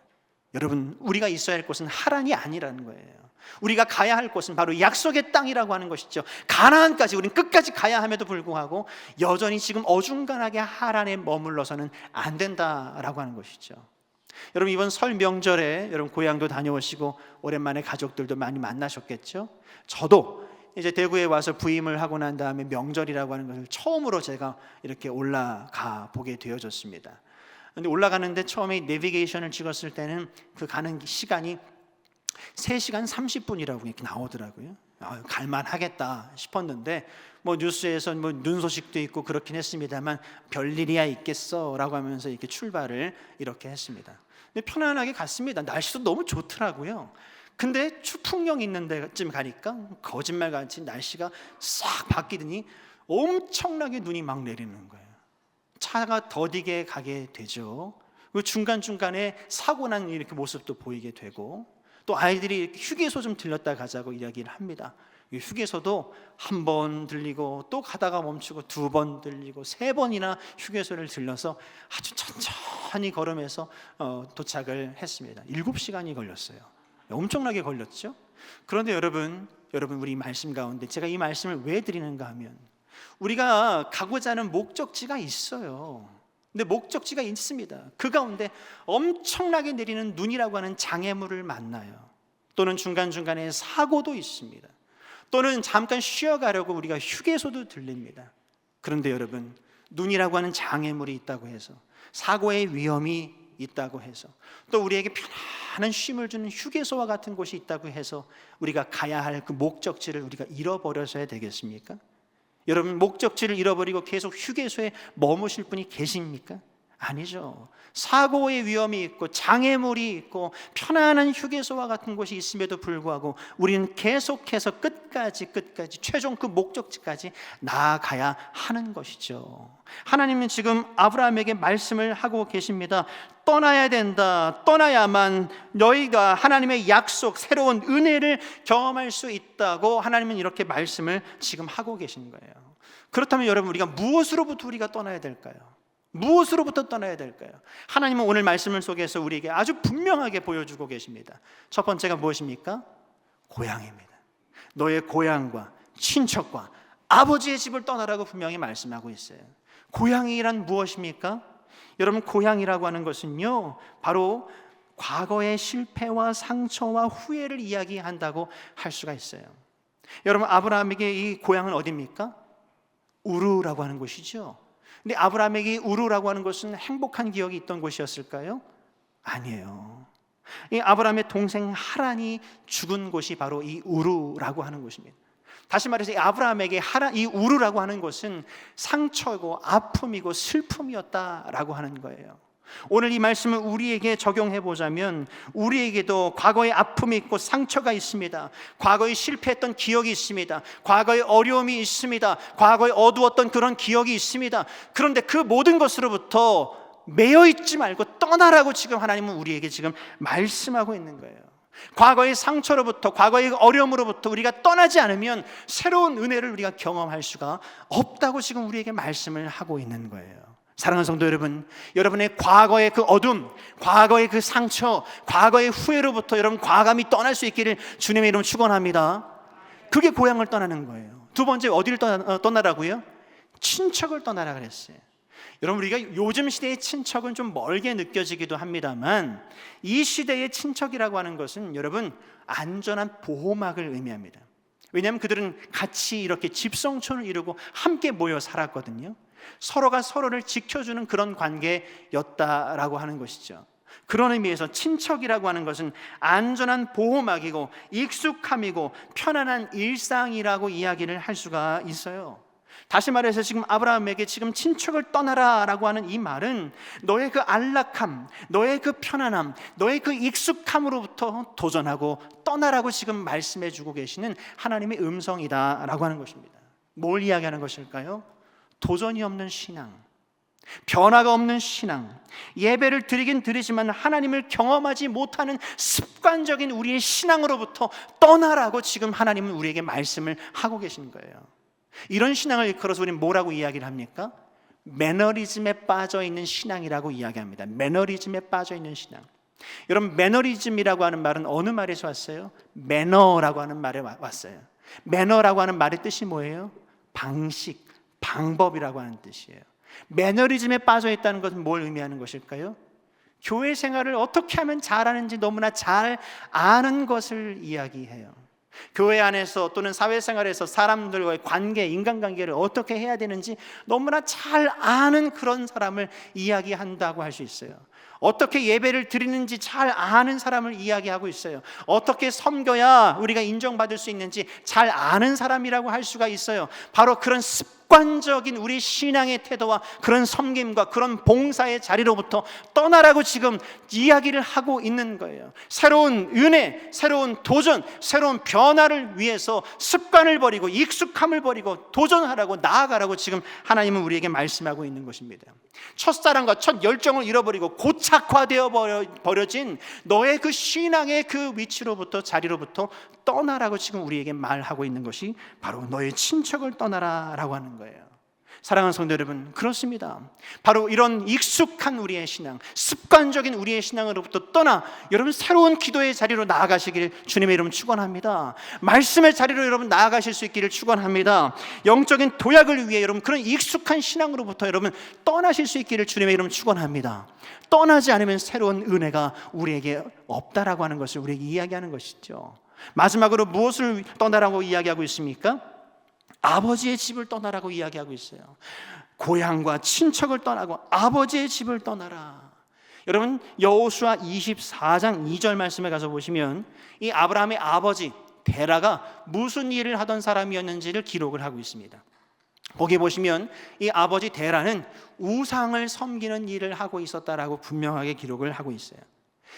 여러분, 우리가 있어야 할 곳은 하란이 아니라는 거예요. 우리가 가야 할 곳은 바로 약속의 땅이라고 하는 것이죠. 가나안까지 우리는 끝까지 가야 함에도 불구하고 여전히 지금 어중간하게 하란에 머물러서는 안 된다라고 하는 것이죠. 여러분, 이번 설 명절에 여러분 고향도 다녀오시고 오랜만에 가족들도 많이 만나셨겠죠. 저도 이제 대구에 와서 부임을 하고 난 다음에 명절이라고 하는 것을 처음으로 제가 이렇게 올라가 보게 되어졌습니다. 근데 올라가는데 처음에 내비게이션을 찍었을 때는 그 가는 시간이 3시간 30분이라고 이렇게 나오더라고요. 갈만하겠다 싶었는데 뭐 뉴스에서 뭐 눈 소식도 있고 그렇긴 했습니다만 별일이야 있겠어라고 하면서 이렇게 출발을 이렇게 했습니다. 근데 편안하게 갔습니다. 날씨도 너무 좋더라고요. 근데 추풍령 있는 데쯤 가니까 거짓말같이 날씨가 싹 바뀌더니 엄청나게 눈이 막 내리는 거예요. 차가 더디게 가게 되죠. 중간중간에 사고 난 이렇게 모습도 보이게 되고, 또 아이들이 이렇게 휴게소 좀 들렸다 가자고 이야기를 합니다. 휴게소도 한 번 들리고 또 가다가 멈추고 2번 들리고 3번이나 휴게소를 들려서 아주 천천히 걸으면서 도착을 했습니다. 7시간이 걸렸어요. 엄청나게 걸렸죠. 그런데 여러분 우리 말씀 가운데 제가 이 말씀을 왜 드리는가 하면, 우리가 가고자 하는 목적지가 있어요. 근데 목적지가 있습니다. 그 가운데 엄청나게 내리는 눈이라고 하는 장애물을 만나요. 또는 중간중간에 사고도 있습니다. 또는 잠깐 쉬어가려고 우리가 휴게소도 들립니다. 그런데 여러분, 눈이라고 하는 장애물이 있다고 해서, 사고의 위험이 있다고 해서, 또 우리에게 편안한 쉼을 주는 휴게소와 같은 곳이 있다고 해서 우리가 가야 할 그 목적지를 우리가 잃어버려서야 되겠습니까? 여러분, 목적지를 잃어버리고 계속 휴게소에 머무실 분이 계십니까? 아니죠. 사고의 위험이 있고 장애물이 있고 편안한 휴게소와 같은 곳이 있음에도 불구하고 우리는 계속해서 끝까지 최종 그 목적지까지 나아가야 하는 것이죠. 하나님은 지금 아브라함에게 말씀을 하고 계십니다. 떠나야 된다. 떠나야만 너희가 하나님의 약속, 새로운 은혜를 경험할 수 있다고 하나님은 이렇게 말씀을 지금 하고 계신 거예요. 그렇다면 여러분, 우리가 무엇으로부터 우리가 떠나야 될까요? 무엇으로부터 떠나야 될까요? 하나님은 오늘 말씀을 속에서 우리에게 아주 분명하게 보여주고 계십니다. 첫 번째가 무엇입니까? 고향입니다. 너의 고향과 친척과 아버지의 집을 떠나라고 분명히 말씀하고 있어요. 고향이란 무엇입니까? 여러분, 고향이라고 하는 것은요, 바로 과거의 실패와 상처와 후회를 이야기한다고 할 수가 있어요. 여러분, 아브라함에게 이 고향은 어디입니까? 우르라고 하는 곳이죠. 근데 아브라함에게 우르라고 하는 것은 행복한 기억이 있던 곳이었을까요? 아니에요. 이 아브라함의 동생 하란이 죽은 곳이 바로 이 우르라고 하는 곳입니다. 다시 말해서 이 아브라함에게 이 우르라고 하는 곳은 상처고 아픔이고 슬픔이었다라고 하는 거예요. 오늘 이 말씀을 우리에게 적용해 보자면 우리에게도 과거에 아픔이 있고 상처가 있습니다. 과거에 실패했던 기억이 있습니다. 과거에 어려움이 있습니다. 과거에 어두웠던 그런 기억이 있습니다. 그런데 그 모든 것으로부터 매여 있지 말고 떠나라고 지금 하나님은 우리에게 지금 말씀하고 있는 거예요. 과거의 상처로부터, 과거의 어려움으로부터 우리가 떠나지 않으면 새로운 은혜를 우리가 경험할 수가 없다고 지금 우리에게 말씀을 하고 있는 거예요. 사랑하는 성도 여러분, 여러분의 과거의 그 어둠, 과거의 그 상처, 과거의 후회로부터 여러분 과감히 떠날 수 있기를 주님의 이름으로 축원합니다. 그게 고향을 떠나는 거예요. 두 번째, 어디를 떠나라고요? 친척을 떠나라 그랬어요. 여러분, 우리가 요즘 시대의 친척은 좀 멀게 느껴지기도 합니다만 이 시대의 친척이라고 하는 것은 여러분 안전한 보호막을 의미합니다. 왜냐하면 그들은 같이 이렇게 집성촌을 이루고 함께 모여 살았거든요. 서로가 서로를 지켜주는 그런 관계였다라고 하는 것이죠. 그런 의미에서 친척이라고 하는 것은 안전한 보호막이고 익숙함이고 편안한 일상이라고 이야기를 할 수가 있어요. 다시 말해서 지금 아브라함에게 지금 친척을 떠나라라고 하는 이 말은 너의 그 안락함, 너의 그 편안함, 너의 그 익숙함으로부터 도전하고 떠나라고 지금 말씀해 주고 계시는 하나님의 음성이다라고 하는 것입니다. 뭘 이야기하는 것일까요? 도전이 없는 신앙, 변화가 없는 신앙, 예배를 드리긴 드리지만 하나님을 경험하지 못하는 습관적인 우리의 신앙으로부터 떠나라고 지금 하나님은 우리에게 말씀을 하고 계신 거예요. 이런 신앙을 일컬어서 우리는 뭐라고 이야기를 합니까? 매너리즘에 빠져 있는 신앙이라고 이야기합니다. 매너리즘에 빠져 있는 신앙. 여러분, 매너리즘이라고 하는 말은 어느 말에서 왔어요? 매너라고 하는 말에 왔어요. 매너라고 하는 말의 뜻이 뭐예요? 방식, 방법이라고 하는 뜻이에요. 매너리즘에 빠져 있다는 것은 뭘 의미하는 것일까요? 교회 생활을 어떻게 하면 잘하는지 너무나 잘 아는 것을 이야기해요. 교회 안에서 또는 사회생활에서 사람들과의 관계, 인간관계를 어떻게 해야 되는지 너무나 잘 아는 그런 사람을 이야기한다고 할 수 있어요. 어떻게 예배를 드리는지 잘 아는 사람을 이야기하고 있어요. 어떻게 섬겨야 우리가 인정받을 수 있는지 잘 아는 사람이라고 할 수가 있어요. 바로 그런 습관적인 우리 신앙의 태도와 그런 섬김과 그런 봉사의 자리로부터 떠나라고 지금 이야기를 하고 있는 거예요. 새로운 은혜, 새로운 도전, 새로운 변화를 위해서 습관을 버리고 익숙함을 버리고 도전하라고 나아가라고 지금 하나님은 우리에게 말씀하고 있는 것입니다. 첫사랑과 첫 열정을 잃어버리고 고착화되어 버려진 너의 그 신앙의 그 위치로부터, 자리로부터 떠나라고 지금 우리에게 말하고 있는 것이 바로 너의 친척을 떠나라라고 하는 거예요. 사랑하는 성도 여러분, 그렇습니다. 바로 이런 익숙한 우리의 신앙, 습관적인 우리의 신앙으로부터 떠나 여러분 새로운 기도의 자리로 나아가시길 주님의 이름 축원합니다. 말씀의 자리로 여러분 나아가실 수 있기를 축원합니다. 영적인 도약을 위해 여러분 그런 익숙한 신앙으로부터 여러분 떠나실 수 있기를 주님의 이름 축원합니다. 떠나지 않으면 새로운 은혜가 우리에게 없다라고 하는 것을 우리에게 이야기하는 것이죠. 마지막으로 무엇을 떠나라고 이야기하고 있습니까? 아버지의 집을 떠나라고 이야기하고 있어요. 고향과 친척을 떠나고 아버지의 집을 떠나라. 여러분, 여호수아 24장 2절 말씀에 가서 보시면 이 아브라함의 아버지 데라가 무슨 일을 하던 사람이었는지를 기록을 하고 있습니다. 거기 보시면 이 아버지 데라는 우상을 섬기는 일을 하고 있었다라고 분명하게 기록을 하고 있어요.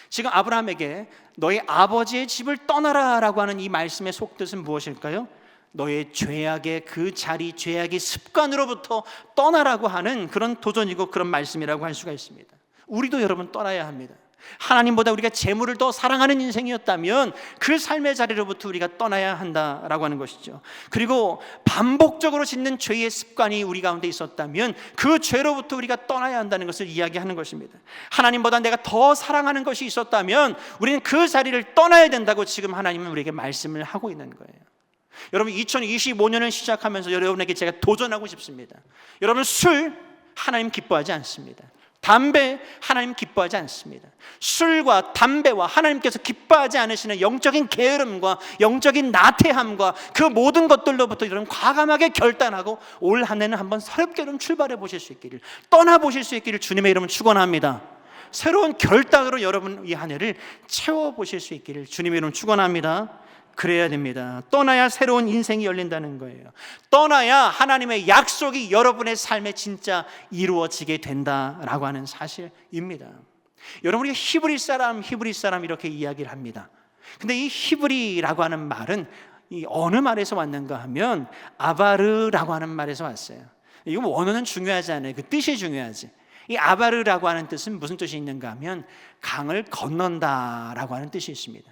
지금 아브라함에게 너의 아버지의 집을 떠나라라고 하는 이 말씀의 속뜻은 무엇일까요? 너의 죄악의 그 자리, 죄악의 습관으로부터 떠나라고 하는 그런 도전이고 그런 말씀이라고 할 수가 있습니다. 우리도 여러분 떠나야 합니다. 하나님보다 우리가 재물을 더 사랑하는 인생이었다면 그 삶의 자리로부터 우리가 떠나야 한다라고 하는 것이죠. 그리고 반복적으로 짓는 죄의 습관이 우리 가운데 있었다면 그 죄로부터 우리가 떠나야 한다는 것을 이야기하는 것입니다. 하나님보다 내가 더 사랑하는 것이 있었다면 우리는 그 자리를 떠나야 된다고 지금 하나님은 우리에게 말씀을 하고 있는 거예요. 여러분 2025년을 시작하면서 여러분에게 제가 도전하고 싶습니다. 여러분 술 하나님 기뻐하지 않습니다. 담배 하나님 기뻐하지 않습니다. 술과 담배와 하나님께서 기뻐하지 않으시는 영적인 게으름과 영적인 나태함과 그 모든 것들로부터 여러분 과감하게 결단하고 올 한 해는 한번 새롭게 좀 출발해 보실 수 있기를, 떠나보실 수 있기를 주님의 이름으로 축원합니다. 새로운 결단으로 여러분 이 한 해를 채워보실 수 있기를 주님의 이름으로 축원합니다. 그래야 됩니다. 떠나야 새로운 인생이 열린다는 거예요. 떠나야 하나님의 약속이 여러분의 삶에 진짜 이루어지게 된다라고 하는 사실입니다. 여러분 우리가 히브리 사람 이렇게 이야기를 합니다. 근데 이 히브리라고 하는 말은 이 어느 말에서 왔는가 하면 아바르라고 하는 말에서 왔어요. 이거 원어는 중요하지 않아요. 그 뜻이 중요하지. 이 아바르라고 하는 뜻은 무슨 뜻이 있는가 하면 강을 건넌다라고 하는 뜻이 있습니다.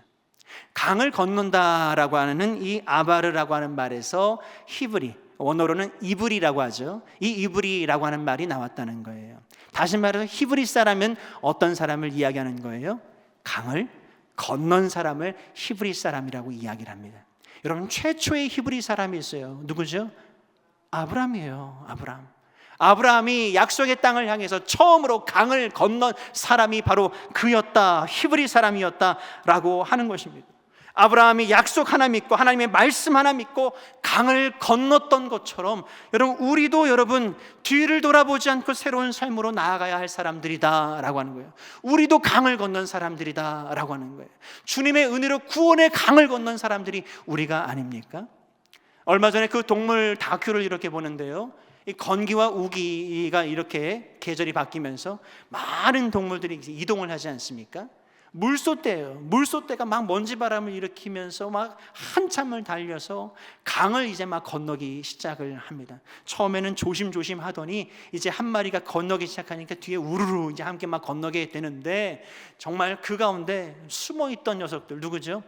강을 건넌다라고 하는 이 아바르라고 하는 말에서 히브리, 원어로는 이브리라고 하죠. 이 이브리라고 하는 말이 나왔다는 거예요. 다시 말해서 히브리 사람은 어떤 사람을 이야기하는 거예요? 강을 건넌 사람을 히브리 사람이라고 이야기를 합니다. 여러분 최초의 히브리 사람이 있어요. 누구죠? 아브라함이에요. 아브라함이 약속의 땅을 향해서 처음으로 강을 건넌 사람이 바로 그였다, 히브리 사람이었다라고 하는 것입니다. 아브라함이 약속 하나 믿고 하나님의 말씀 하나 믿고 강을 건넜던 것처럼 여러분 우리도 여러분 뒤를 돌아보지 않고 새로운 삶으로 나아가야 할 사람들이다라고 하는 거예요. 우리도 강을 건넌 사람들이다라고 하는 거예요. 주님의 은혜로 구원의 강을 건넌 사람들이 우리가 아닙니까? 얼마 전에 그 동물 다큐를 이렇게 보는데요, 이 건기와 우기가 이렇게 계절이 바뀌면서 많은 동물들이 이동을 하지 않습니까? 물소떼예요. 물소떼가 막 먼지바람을 일으키면서 막 한참을 달려서 강을 이제 막 건너기 시작을 합니다. 처음에는 조심조심 하더니 이제 한 마리가 건너기 시작하니까 뒤에 우르르 이제 함께 막 건너게 되는데, 정말 그 가운데 숨어있던 녀석들 누구죠?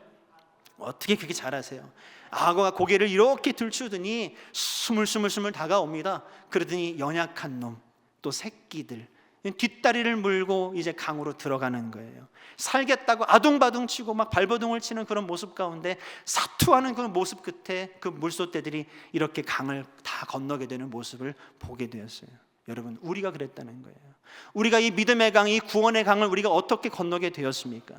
어떻게 그렇게 잘하세요? 악어가 고개를 이렇게 들추더니 스물스물 다가옵니다. 그러더니 연약한 놈, 또 새끼들 뒷다리를 물고 이제 강으로 들어가는 거예요. 살겠다고 아둥바둥 치고 막 발버둥을 치는 그런 모습 가운데 사투하는 그 모습 끝에 그 물소떼들이 이렇게 강을 다 건너게 되는 모습을 보게 되었어요. 여러분 우리가 그랬다는 거예요. 우리가 이 믿음의 강, 이 구원의 강을 우리가 어떻게 건너게 되었습니까?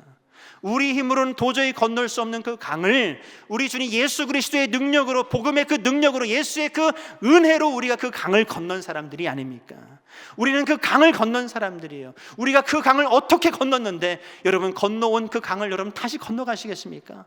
우리 힘으로는 도저히 건널 수 없는 그 강을 우리 주님 예수 그리스도의 능력으로, 복음의 그 능력으로, 예수의 그 은혜로 우리가 그 강을 건넌 사람들이 아닙니까? 우리는 그 강을 건넌 사람들이에요. 우리가 그 강을 어떻게 건넜는데 여러분 건너온 그 강을 여러분 다시 건너가시겠습니까?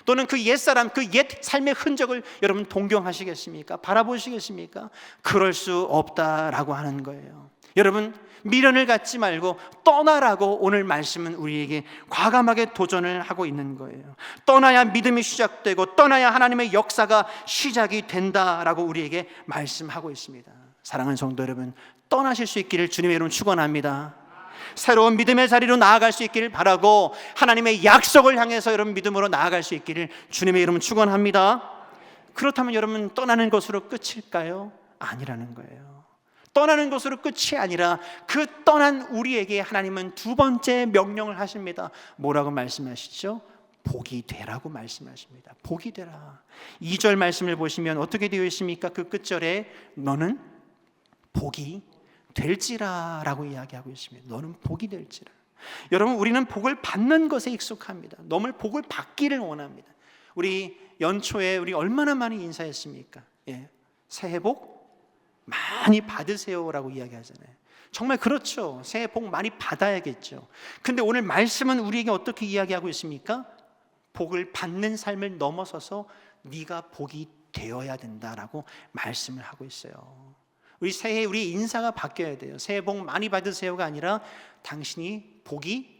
또는 그 옛사람, 그 옛 삶의 흔적을 여러분 동경하시겠습니까? 바라보시겠습니까? 그럴 수 없다라고 하는 거예요. 여러분 미련을 갖지 말고 떠나라고 오늘 말씀은 우리에게 과감하게 도전을 하고 있는 거예요. 떠나야 믿음이 시작되고 떠나야 하나님의 역사가 시작이 된다라고 우리에게 말씀하고 있습니다. 사랑하는 성도 여러분, 떠나실 수 있기를 주님의 이름으로 축원합니다. 새로운 믿음의 자리로 나아갈 수 있기를 바라고 하나님의 약속을 향해서 여러분 믿음으로 나아갈 수 있기를 주님의 이름으로 축원합니다. 그렇다면 여러분 떠나는 것으로 끝일까요? 아니라는 거예요. 떠나는 것으로 끝이 아니라 그 떠난 우리에게 하나님은 두 번째 명령을 하십니다. 뭐라고 말씀하시죠? 복이 되라고 말씀하십니다. 복이 되라. 2절 말씀을 보시면 어떻게 되어 있습니까? 그 끝절에 너는 복이 될지라 라고 이야기하고 있습니다. 너는 복이 될지라. 여러분 우리는 복을 받는 것에 익숙합니다. 너무 복을 받기를 원합니다. 우리 연초에 우리 얼마나 많이 인사했습니까? 새해 복 많이 받으세요라고 이야기하잖아요. 정말 그렇죠. 새해 복 많이 받아야겠죠. 근데 오늘 말씀은 우리에게 어떻게 이야기하고 있습니까? 복을 받는 삶을 넘어서서 네가 복이 되어야 된다라고 말씀을 하고 있어요. 우리 새해 우리 인사가 바뀌어야 돼요. 새해 복 많이 받으세요가 아니라 당신이 복이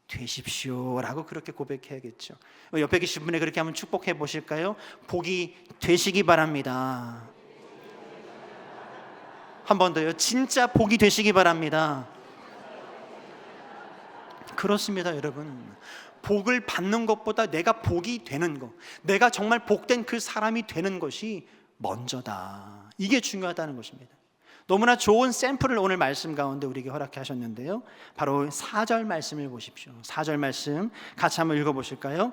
되십시오라고 그렇게 고백해야겠죠. 옆에 계신 분에 그렇게 한번 축복해 보실까요? 복이 되시기 바랍니다. 한 번 더요. 진짜 복이 되시기 바랍니다. 그렇습니다, 여러분. 복을 받는 것보다 내가 복이 되는 것, 내가 정말 복된 그 사람이 되는 것이 먼저다. 이게 중요하다는 것입니다. 너무나 좋은 샘플을 오늘 말씀 가운데 우리에게 허락해 하셨는데요, 바로 4절 말씀을 보십시오. 4절 말씀 같이 한번 읽어보실까요?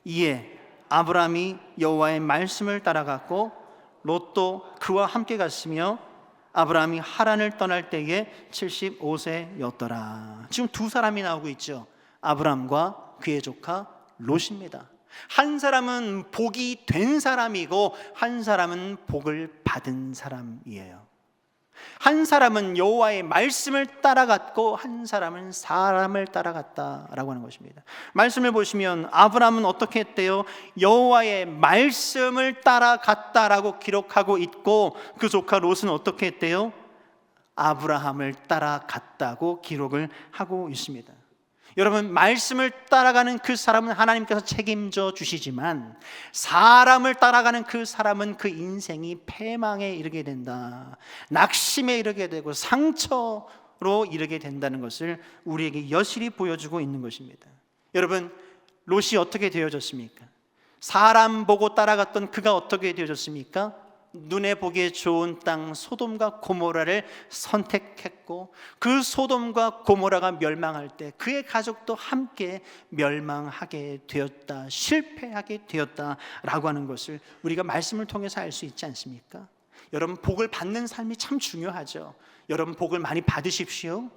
이에 아브라함이 여호와의 말씀을 따라갔고 롯도 그와 함께 갔으며 아브라함이 하란을 떠날 때에 75세였더라. 지금 두 사람이 나오고 있죠. 아브라함과 그의 조카 롯입니다. 한 사람은 복이 된 사람이고 한 사람은 복을 받은 사람이에요. 한 사람은 여호와의 말씀을 따라갔고 한 사람은 사람을 따라갔다라고 하는 것입니다. 말씀을 보시면 아브라함은 어떻게 했대요? 여호와의 말씀을 따라갔다라고 기록하고 있고 그 조카 롯은 어떻게 했대요? 아브라함을 따라갔다고 기록을 하고 있습니다. 여러분, 말씀을 따라가는 그 사람은 하나님께서 책임져 주시지만 사람을 따라가는 그 사람은 그 인생이 패망에 이르게 된다, 낙심에 이르게 되고 상처로 이르게 된다는 것을 우리에게 여실히 보여주고 있는 것입니다. 여러분, 롯이 어떻게 되어졌습니까? 사람 보고 따라갔던 그가 어떻게 되어졌습니까? 눈에 보기에 좋은 땅 소돔과 고모라를 선택했고 그 소돔과 고모라가 멸망할 때 그의 가족도 함께 멸망하게 되었다, 실패하게 되었다라고 하는 것을 우리가 말씀을 통해서 알 수 있지 않습니까? 여러분, 복을 받는 삶이 참 중요하죠. 여러분, 복을 많이 받으십시오.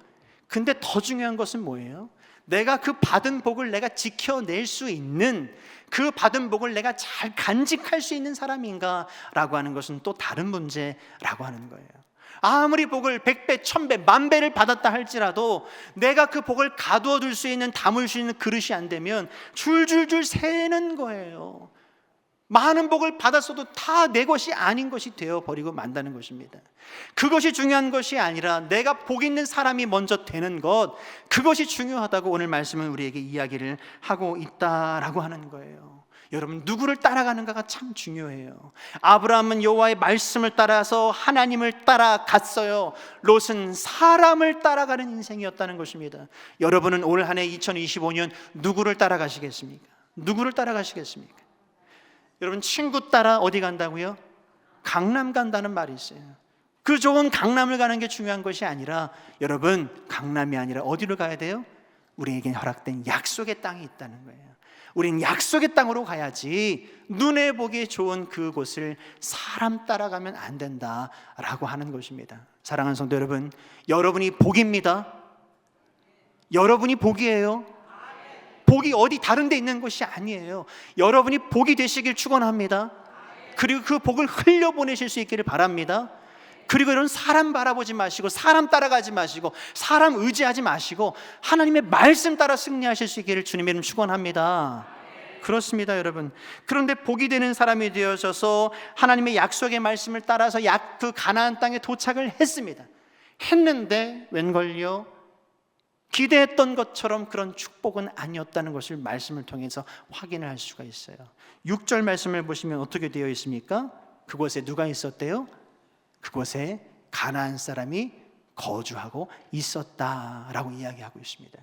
근데 더 중요한 것은 뭐예요? 내가 그 받은 복을 내가 지켜낼 수 있는, 그 받은 복을 내가 잘 간직할 수 있는 사람인가라고 하는 것은 또 다른 문제라고 하는 거예요. 아무리 복을 100배, 1000배, 10,000배를 받았다 할지라도 내가 그 복을 가두어 둘 수 있는, 담을 수 있는 그릇이 안 되면 줄줄줄 새는 거예요. 많은 복을 받았어도 다 내 것이 아닌 것이 되어버리고 만다는 것입니다. 그것이 중요한 것이 아니라 내가 복 있는 사람이 먼저 되는 것, 그것이 중요하다고 오늘 말씀은 우리에게 이야기를 하고 있다라고 하는 거예요. 여러분, 누구를 따라가는가가 참 중요해요. 아브라함은 여호와의 말씀을 따라서 하나님을 따라갔어요. 롯은 사람을 따라가는 인생이었다는 것입니다. 여러분은 올 한 해 2025년 누구를 따라가시겠습니까? 누구를 따라가시겠습니까? 여러분, 친구 따라 어디 간다고요? 강남 간다는 말이 있어요. 그 좋은 강남을 가는 게 중요한 것이 아니라, 여러분, 강남이 아니라 어디로 가야 돼요? 우리에게 허락된 약속의 땅이 있다는 거예요. 우리는 약속의 땅으로 가야지 눈에 보기에 좋은 그곳을 사람 따라가면 안 된다라고 하는 것입니다. 사랑하는 성도 여러분, 여러분이 복입니다. 여러분이 복이에요. 복이 어디 다른 데 있는 것이 아니에요. 여러분이 복이 되시길 축원합니다. 그리고 그 복을 흘려보내실 수 있기를 바랍니다. 그리고 이런 사람 바라보지 마시고 사람 따라가지 마시고 사람 의지하지 마시고 하나님의 말씀 따라 승리하실 수 있기를 주님의 이름 축원합니다. 그렇습니다, 여러분. 그런데 복이 되는 사람이 되어져서 하나님의 약속의 말씀을 따라서 그 가나안 땅에 도착을 했습니다. 했는데 웬걸요? 기대했던 것처럼 그런 축복은 아니었다는 것을 말씀을 통해서 확인을 할 수가 있어요. 6절 말씀을 보시면 어떻게 되어 있습니까? 그곳에 누가 있었대요? 그곳에 가나안 사람이 거주하고 있었다라고 이야기하고 있습니다.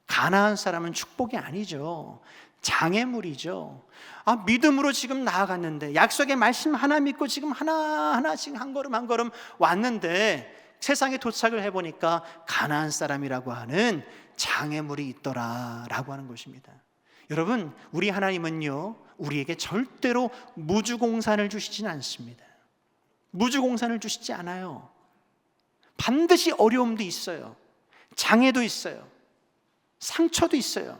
가나안 사람은 축복이 아니죠. 장애물이죠. 믿음으로 지금 나아갔는데, 약속의 말씀 하나 믿고 지금 하나하나 지금 한 걸음 한 걸음 왔는데 세상에 도착을 해보니까 가나안 사람이라고 하는 장애물이 있더라라고 하는 것입니다. 여러분, 우리 하나님은요, 우리에게 절대로 무주공산을 주시지는 않습니다. 무주공산을 주시지 않아요. 반드시 어려움도 있어요. 장애도 있어요. 상처도 있어요.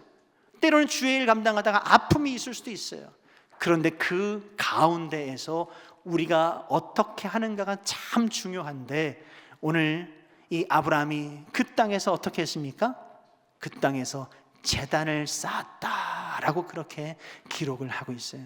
때로는 주의 일 감당하다가 아픔이 있을 수도 있어요. 그런데 그 가운데에서 우리가 어떻게 하는가가 참 중요한데, 오늘 이 아브라함이 그 땅에서 어떻게 했습니까? 그 땅에서 제단을 쌓았다라고 그렇게 기록을 하고 있어요.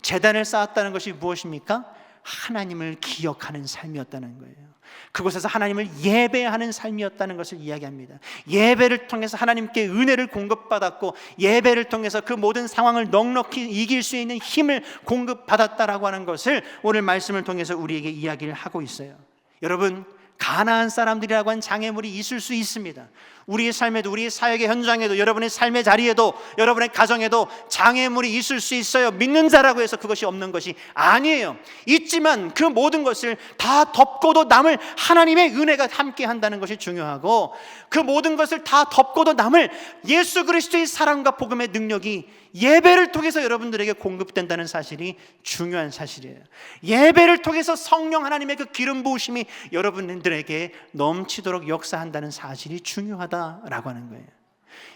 제단을 쌓았다는 것이 무엇입니까? 하나님을 기억하는 삶이었다는 거예요. 그곳에서 하나님을 예배하는 삶이었다는 것을 이야기합니다. 예배를 통해서 하나님께 은혜를 공급받았고, 예배를 통해서 그 모든 상황을 넉넉히 이길 수 있는 힘을 공급받았다라고 하는 것을 오늘 말씀을 통해서 우리에게 이야기를 하고 있어요. 여러분, 가나안 사람들이라고 하는 장애물이 있을 수 있습니다. 우리의 삶에도, 우리의 사역의 현장에도, 여러분의 삶의 자리에도, 여러분의 가정에도 장애물이 있을 수 있어요. 믿는 자라고 해서 그것이 없는 것이 아니에요. 있지만 그 모든 것을 다 덮고도 남을 하나님의 은혜가 함께 한다는 것이 중요하고, 그 모든 것을 다 덮고도 남을 예수 그리스도의 사랑과 복음의 능력이 예배를 통해서 여러분들에게 공급된다는 사실이 중요한 사실이에요. 예배를 통해서 성령 하나님의 그 기름 부으심이 여러분들에게 넘치도록 역사한다는 사실이 중요하다라고 하는 거예요.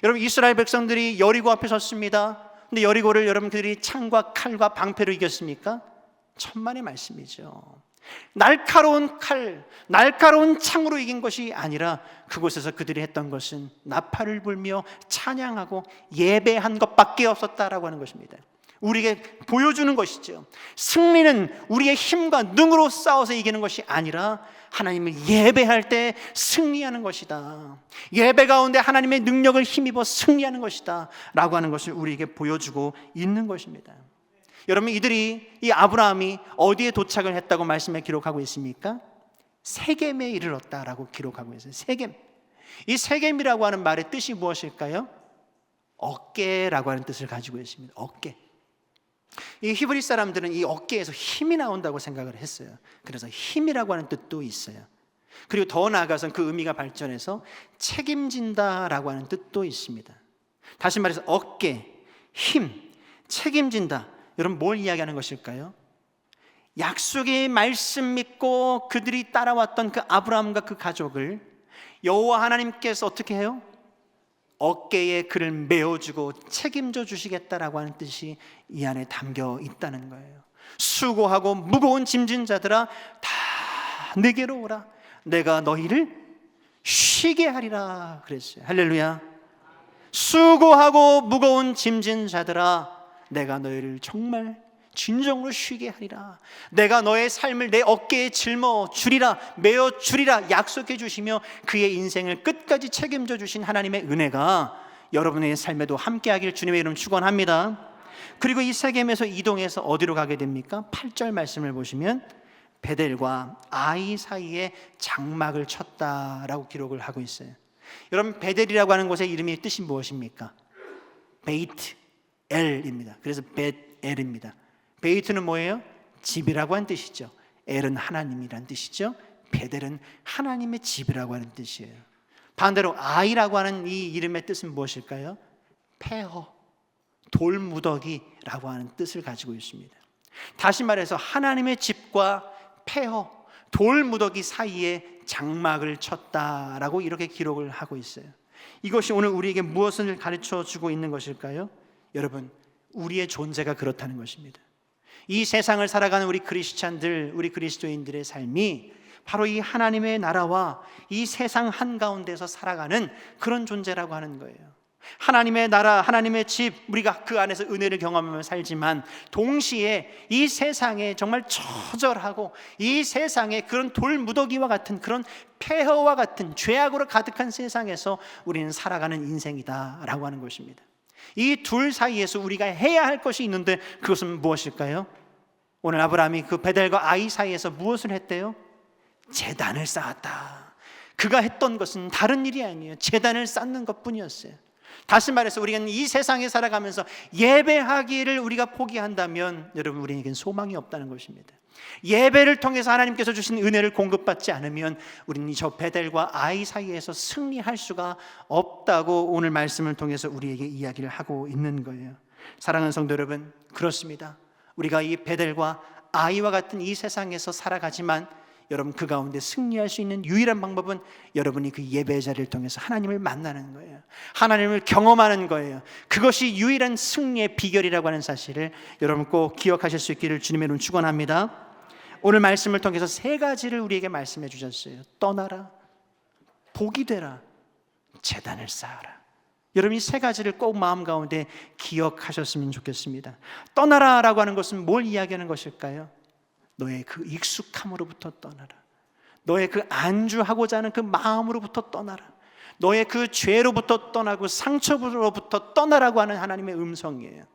여러분, 이스라엘 백성들이 여리고 앞에 섰습니다. 근데 여리고를 여러분들이 창과 칼과 방패로 이겼습니까? 천만의 말씀이죠. 날카로운 칼, 날카로운 창으로 이긴 것이 아니라 그곳에서 그들이 했던 것은 나팔을 불며 찬양하고 예배한 것밖에 없었다라고 하는 것입니다. 우리에게 보여주는 것이죠. 승리는 우리의 힘과 능으로 싸워서 이기는 것이 아니라 하나님을 예배할 때 승리하는 것이다. 예배 가운데 하나님의 능력을 힘입어 승리하는 것이다 라고 하는 것을 우리에게 보여주고 있는 것입니다. 여러분, 이 아브라함이 어디에 도착을 했다고 말씀에 기록하고 있습니까? 세겜에 이르렀다라고 기록하고 있어요. 세겜. 이 세겜이라고 하는 말의 뜻이 무엇일까요? 어깨라고 하는 뜻을 가지고 있습니다. 어깨. 이 히브리 사람들은 이 어깨에서 힘이 나온다고 생각을 했어요. 그래서 힘이라고 하는 뜻도 있어요. 그리고 더 나아가서는 그 의미가 발전해서 책임진다라고 하는 뜻도 있습니다. 다시 말해서 어깨, 힘, 책임진다. 여러분, 뭘 이야기하는 것일까요? 약속의 말씀 믿고 그들이 따라왔던 그 아브라함과 그 가족을 여호와 하나님께서 어떻게 해요? 어깨에 그를 메어주고 책임져 주시겠다라고 하는 뜻이 이 안에 담겨 있다는 거예요. 수고하고 무거운 짐진 자들아 다 내게로 오라. 내가 너희를 쉬게 하리라 그랬어요. 할렐루야. 수고하고 무거운 짐진 자들아, 내가 너희를 정말 진정으로 쉬게 하리라. 내가 너의 삶을 내 어깨에 짊어 주리라, 메어 주리라 약속해 주시며 그의 인생을 끝까지 책임져 주신 하나님의 은혜가 여러분의 삶에도 함께하길 주님의 이름 축원합니다. 그리고 이 세겜에서 이동해서 어디로 가게 됩니까? 8절 말씀을 보시면 베델과 아이 사이에 장막을 쳤다라고 기록을 하고 있어요. 여러분, 베델이라고 하는 곳의 이름의 뜻이 무엇입니까? 베이트 엘입니다. 그래서 벳엘입니다. 베이트는 뭐예요? 집이라고 하는 뜻이죠. 엘은 하나님이란 뜻이죠. 베델은 하나님의 집이라고 하는 뜻이에요. 반대로 아이라고 하는 이 이름의 뜻은 무엇일까요? 폐허, 돌무더기라고 하는 뜻을 가지고 있습니다. 다시 말해서 하나님의 집과 폐허, 돌무더기 사이에 장막을 쳤다라고 이렇게 기록을 하고 있어요. 이것이 오늘 우리에게 무엇을 가르쳐 주고 있는 것일까요? 여러분, 우리의 존재가 그렇다는 것입니다. 이 세상을 살아가는 우리 크리스찬들, 우리 그리스도인들의 삶이 바로 이 하나님의 나라와 이 세상 한가운데서 살아가는 그런 존재라고 하는 거예요. 하나님의 나라, 하나님의 집, 우리가 그 안에서 은혜를 경험하며 살지만 동시에 이 세상에 정말 처절하고 이 세상에 그런 돌무더기와 같은 그런 폐허와 같은 죄악으로 가득한 세상에서 우리는 살아가는 인생이다라고 하는 것입니다. 이 둘 사이에서 우리가 해야 할 것이 있는데 그것은 무엇일까요? 오늘 아브라함이 그 베델과 아이 사이에서 무엇을 했대요? 제단을 쌓았다. 그가 했던 것은 다른 일이 아니에요. 제단을 쌓는 것뿐이었어요. 다시 말해서 우리가 이 세상에 살아가면서 예배하기를 우리가 포기한다면 여러분, 우리에겐 소망이 없다는 것입니다. 예배를 통해서 하나님께서 주신 은혜를 공급받지 않으면 우리는 저 베델과 아이 사이에서 승리할 수가 없다고 오늘 말씀을 통해서 우리에게 이야기를 하고 있는 거예요. 사랑하는 성도 여러분, 그렇습니다. 우리가 이 베델과 아이와 같은 이 세상에서 살아가지만 여러분, 그 가운데 승리할 수 있는 유일한 방법은 여러분이 그 예배 자리를 통해서 하나님을 만나는 거예요. 하나님을 경험하는 거예요. 그것이 유일한 승리의 비결이라고 하는 사실을 여러분 꼭 기억하실 수 있기를 주님의 이름으로 축원합니다. 오늘 말씀을 통해서 세 가지를 우리에게 말씀해 주셨어요. 떠나라, 복이 되라, 제단을 쌓아라. 여러분이 세 가지를 꼭 마음 가운데 기억하셨으면 좋겠습니다. 떠나라라고 하는 것은 뭘 이야기하는 것일까요? 너의 그 익숙함으로부터 떠나라. 너의 그 안주하고자 하는 그 마음으로부터 떠나라. 너의 그 죄로부터 떠나고 상처로부터 떠나라고 하는 하나님의 음성이에요.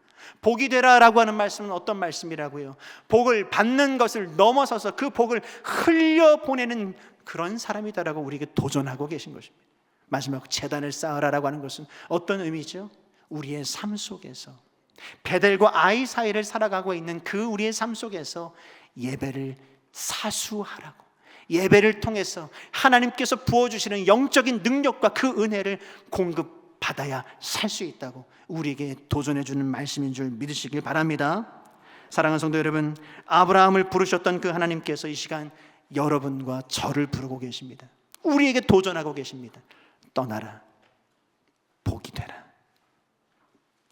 복이 되라라고 하는 말씀은 어떤 말씀이라고요? 복을 받는 것을 넘어서서 그 복을 흘려보내는 그런 사람이다라고 우리에게 도전하고 계신 것입니다. 마지막 제단을 쌓으라라고 하는 것은 어떤 의미죠? 우리의 삶 속에서 베델과 아이 사이를 살아가고 있는 그 우리의 삶 속에서 예배를 사수하라고, 예배를 통해서 하나님께서 부어주시는 영적인 능력과 그 은혜를 공급받아야 살 수 있다고 우리에게 도전해 주는 말씀인 줄 믿으시길 바랍니다. 사랑하는 성도 여러분, 아브라함을 부르셨던 그 하나님께서 이 시간 여러분과 저를 부르고 계십니다. 우리에게 도전하고 계십니다. 떠나라, 복이 되라,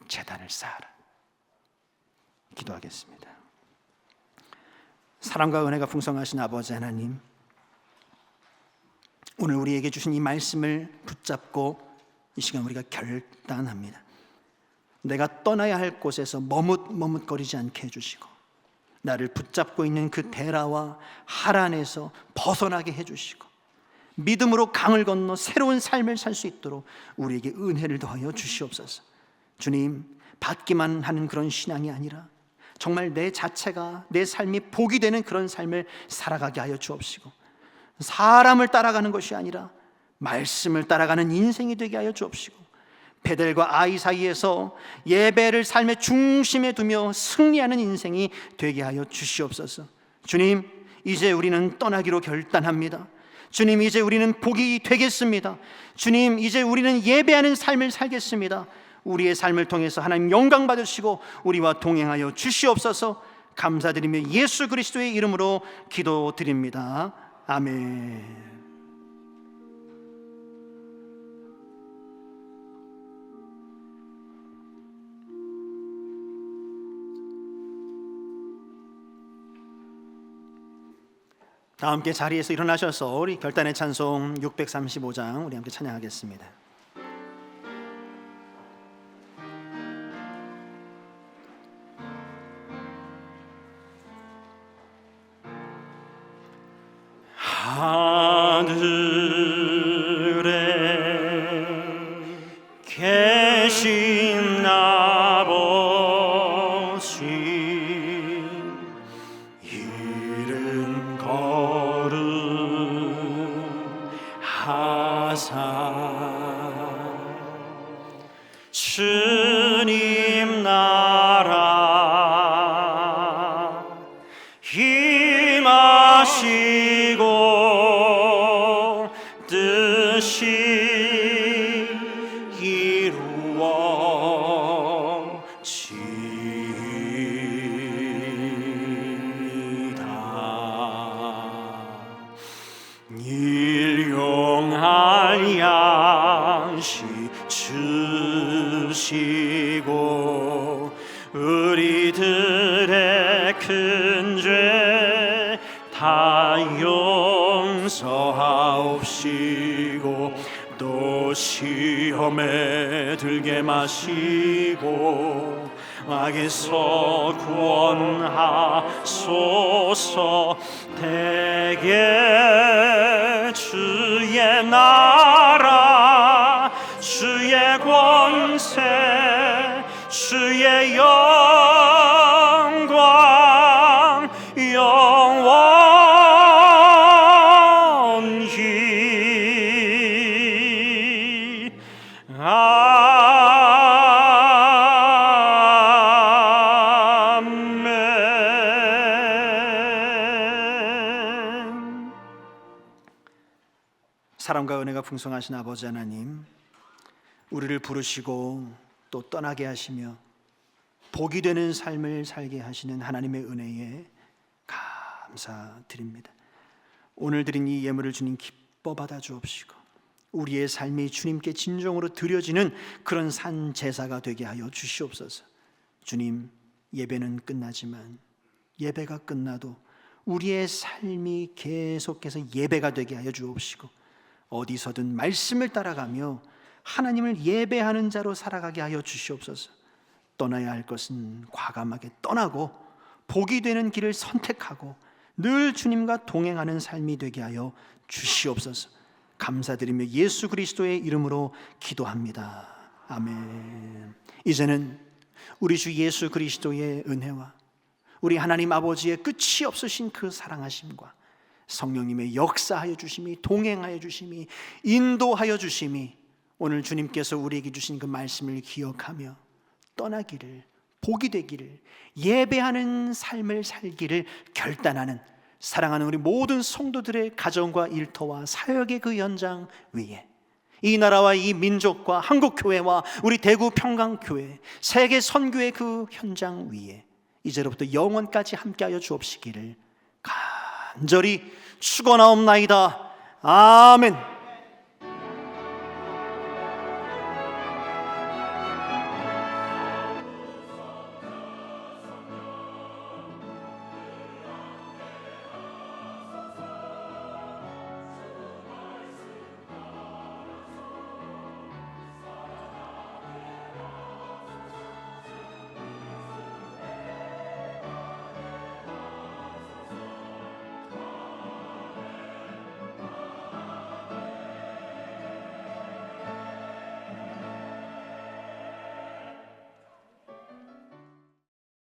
제단을 쌓아라. 기도하겠습니다. 사랑과 은혜가 풍성하신 아버지 하나님, 오늘 우리에게 주신 이 말씀을 붙잡고 이 시간 우리가 결단합니다. 내가 떠나야 할 곳에서 머뭇거리지 않게 해주시고, 나를 붙잡고 있는 그 데라와 하란에서 벗어나게 해주시고, 믿음으로 강을 건너 새로운 삶을 살 수 있도록 우리에게 은혜를 더하여 주시옵소서. 주님, 받기만 하는 그런 신앙이 아니라 정말 내 자체가, 내 삶이 복이 되는 그런 삶을 살아가게 하여 주옵시고, 사람을 따라가는 것이 아니라 말씀을 따라가는 인생이 되게 하여 주옵시고, 베델과 아이 사이에서 예배를 삶의 중심에 두며 승리하는 인생이 되게 하여 주시옵소서. 주님, 이제 우리는 떠나기로 결단합니다. 주님, 이제 우리는 복이 되겠습니다. 주님, 이제 우리는 예배하는 삶을 살겠습니다. 우리의 삶을 통해서 하나님 영광 받으시고 우리와 동행하여 주시옵소서. 감사드리며 예수 그리스도의 이름으로 기도드립니다. 아멘. 다 함께 자리에서 일어나셔서 우리 결단의 찬송 635장 우리 함께 찬양하겠습니다. 하늘에 계신 아버지, 이른 거룩하사 주님 나라 임하시고 뜻이 이루어지이다. 일용할 양식 주시고 우리들의 큰 죄 다 용서하옵시고 또 시험에 들게 마시고 악에서 구원하소서. 대개 주의 나라 주의 권세 주의 영광 영원히 아멘. 사랑과 은혜가 풍성하신 아버지 하나님, 우리를 부르시고 또 떠나게 하시며 복이 되는 삶을 살게 하시는 하나님의 은혜에 감사드립니다. 오늘 드린 이 예물을 주님 기뻐 받아 주옵시고 우리의 삶이 주님께 진정으로 드려지는 그런 산 제사가 되게 하여 주시옵소서. 주님, 예배는 끝나지만 예배가 끝나도 우리의 삶이 계속해서 예배가 되게 하여 주옵시고 어디서든 말씀을 따라가며 하나님을 예배하는 자로 살아가게 하여 주시옵소서. 떠나야 할 것은 과감하게 떠나고 복이 되는 길을 선택하고 늘 주님과 동행하는 삶이 되게 하여 주시옵소서. 감사드리며 예수 그리스도의 이름으로 기도합니다. 아멘. 이제는 우리 주 예수 그리스도의 은혜와 우리 하나님 아버지의 끝이 없으신 그 사랑하심과 성령님의 역사하여 주심이, 동행하여 주심이, 인도하여 주심이 오늘 주님께서 우리에게 주신 그 말씀을 기억하며 떠나기를, 복이 되기를, 예배하는 삶을 살기를 결단하는 사랑하는 우리 모든 성도들의 가정과 일터와 사역의 그 현장 위에 이 나라와 이 민족과 한국교회와 우리 대구 평강교회, 세계 선교의 그 현장 위에 이제로부터 영원까지 함께하여 주옵시기를 간절히 축원하옵나이다. 아멘.